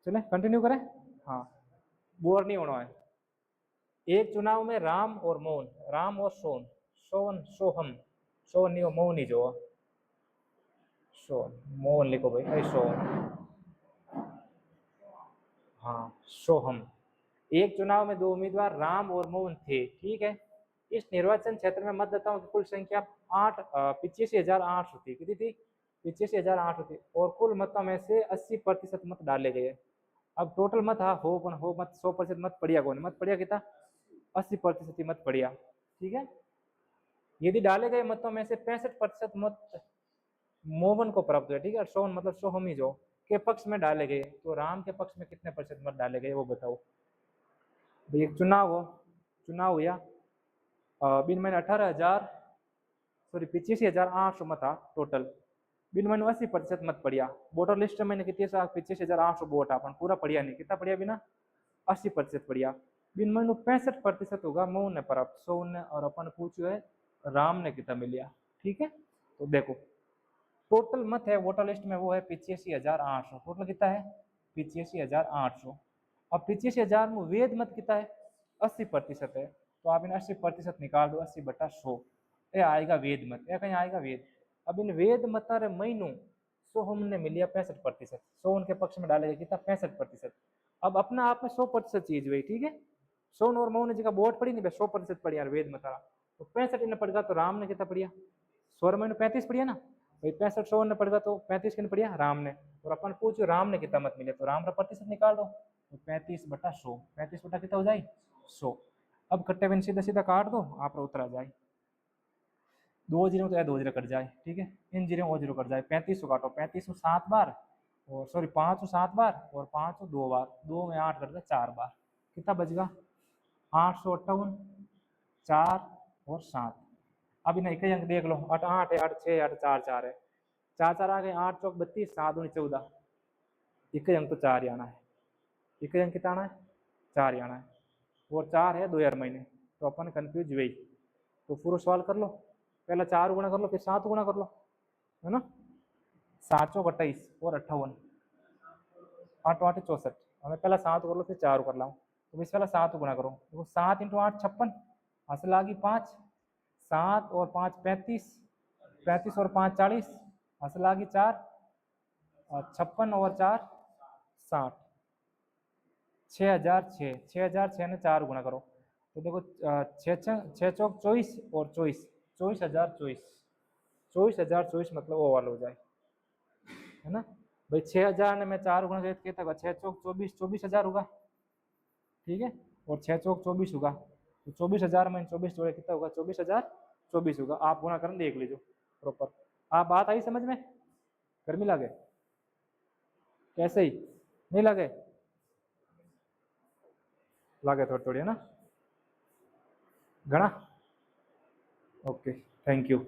चले कंटिन्यू करें। हाँ, बोर नहीं होना है। एक चुनाव में राम और मोहन, राम और सोन, सोन सोहम, सोन नहीं हो मोहन ही जो सोन, मोहन लिखो भाई, अरे सोन, हाँ सोहम। एक चुनाव में दो उम्मीदवार राम और मोहन थे। ठीक है, इस निर्वाचन क्षेत्र में मतदाताओं की कुल संख्या 85,800 थी। कितनी थी 85,800 थी। और कुल मतों में से 80% मत डाले गए। अब टोटल मत हाँ हो मत 100% मत पड़िया कौन मत पड़िया कितना 80% ही मत पड़िया। ठीक है, यदि डाले गए मतों में से 65% मत मोहन को प्राप्त हुए। ठीक है, सोन मतलब सोहम ही जो के पक्ष में डाले गए, तो राम के पक्ष में कितने प्रतिशत मत डाले गए वो बताओ। एक चुनाव हो, चुनाव हुआ बिन मैंने 85,800 मत था टोटल। बिन मैंने 80% मत पड़िया। वोटर लिस्ट में कितने 85,800 वोट अपन पूरा पड़िया नहीं, कितना पड़िया बिना 80% पड़िया। बिन मैंने 65% होगा मोहन ने प्राप्त 100 ने, और अपन पूछो है राम ने कितना मिलिया। ठीक है, तो देखो टोटल मत है वोटर लिस्ट में वो है 85,800। टोटल कितना है 85,800। अब 85,000 में वेद मत कितना है 80% है, तो आप इन 80% निकाल दो 80/100, ये आएगा वेद मत, ये कहीं आएगा वेद। अब इन वेद मत महीनों सो हमने मिलिया 65%, 100 उनके पक्ष में डालेगा कितना 65%। अब अपना आप में 100% चीज हुई। ठीक है, सोन और मोहन जी का वोट पड़ी नहीं 100% पड़ी यार वेद मत, तो 65 इन्हें पड़ेगा, तो राम ने कितना पड़िया 100 में 35 पड़िया ना, भाई 65 ने पड़ेगा तो 35 किन पड़िया राम ने, और अपन पूछो राम ने कितना मत मिले तो राम का प्रतिशत निकाल दो, तो 35/100, 35 कितना हो जाए 100। अब कट्टे बिन सीधा सीधा काट दो, आप उत्तर आ जाए। 2 जीरो तो या 2 जीरो कट जाए, ठीक है, इन जीरो वो जीरो कट जाए। 35 काटो, 35 7 बार, और सॉरी 5 7 बार, और 5 2 बार, 2 में 8 कट गया 4 बार, कितना बचेगा 858, 4 और 7। अब इन्हें एक ही अंक देख लो, 8 8 है, 8 6 है, 8 4 4 है, 4 4 आ गए, 8 चौक 32, 7 दूनी 14, एक ही अंक तो 4 ही आना है, एक ही अंक कितना आना है 4 ही आना है, और 4 है 2000 महीने, तो अपन कंफ्यूज हुई। तो पूरा सवाल कर लो, पहला 4 गुना कर लो, फिर 7 गुना कर लो, है ना, 7 चौक 28 और 58, 8 8 64, हमें पहला 7 कर लो फिर 4 कर लाऊं, तो इस पहला 7 गुना करो, देखो 7 × 8 56, असल आ गई 5, 7 और 5 35, 35 और 5 40, असल आ गई 4, और 56 और 4 60, 6006, 6006 ने 4 गुना करो, तो देखो 6 चौक 24 और 24, 24,024, 24,024 मतलब वो वाला हो जाए, है ना भाई। 6,000 ने मैं 4 गुना करके कितना होगा, 6 चौक 24, 24,000 होगा, ठीक है, और 6 चौक 24 होगा, तो 24,000 में 24 जोड़े कितना होगा 24,024 होगा। आप गुना करना देख लीजिए प्रॉपर। आप बात आई समझ में, गर्मी लगे कैसे ही नहीं लगे, लगे थोड़ी थोड़ी है ना, घना। Okay, thank you.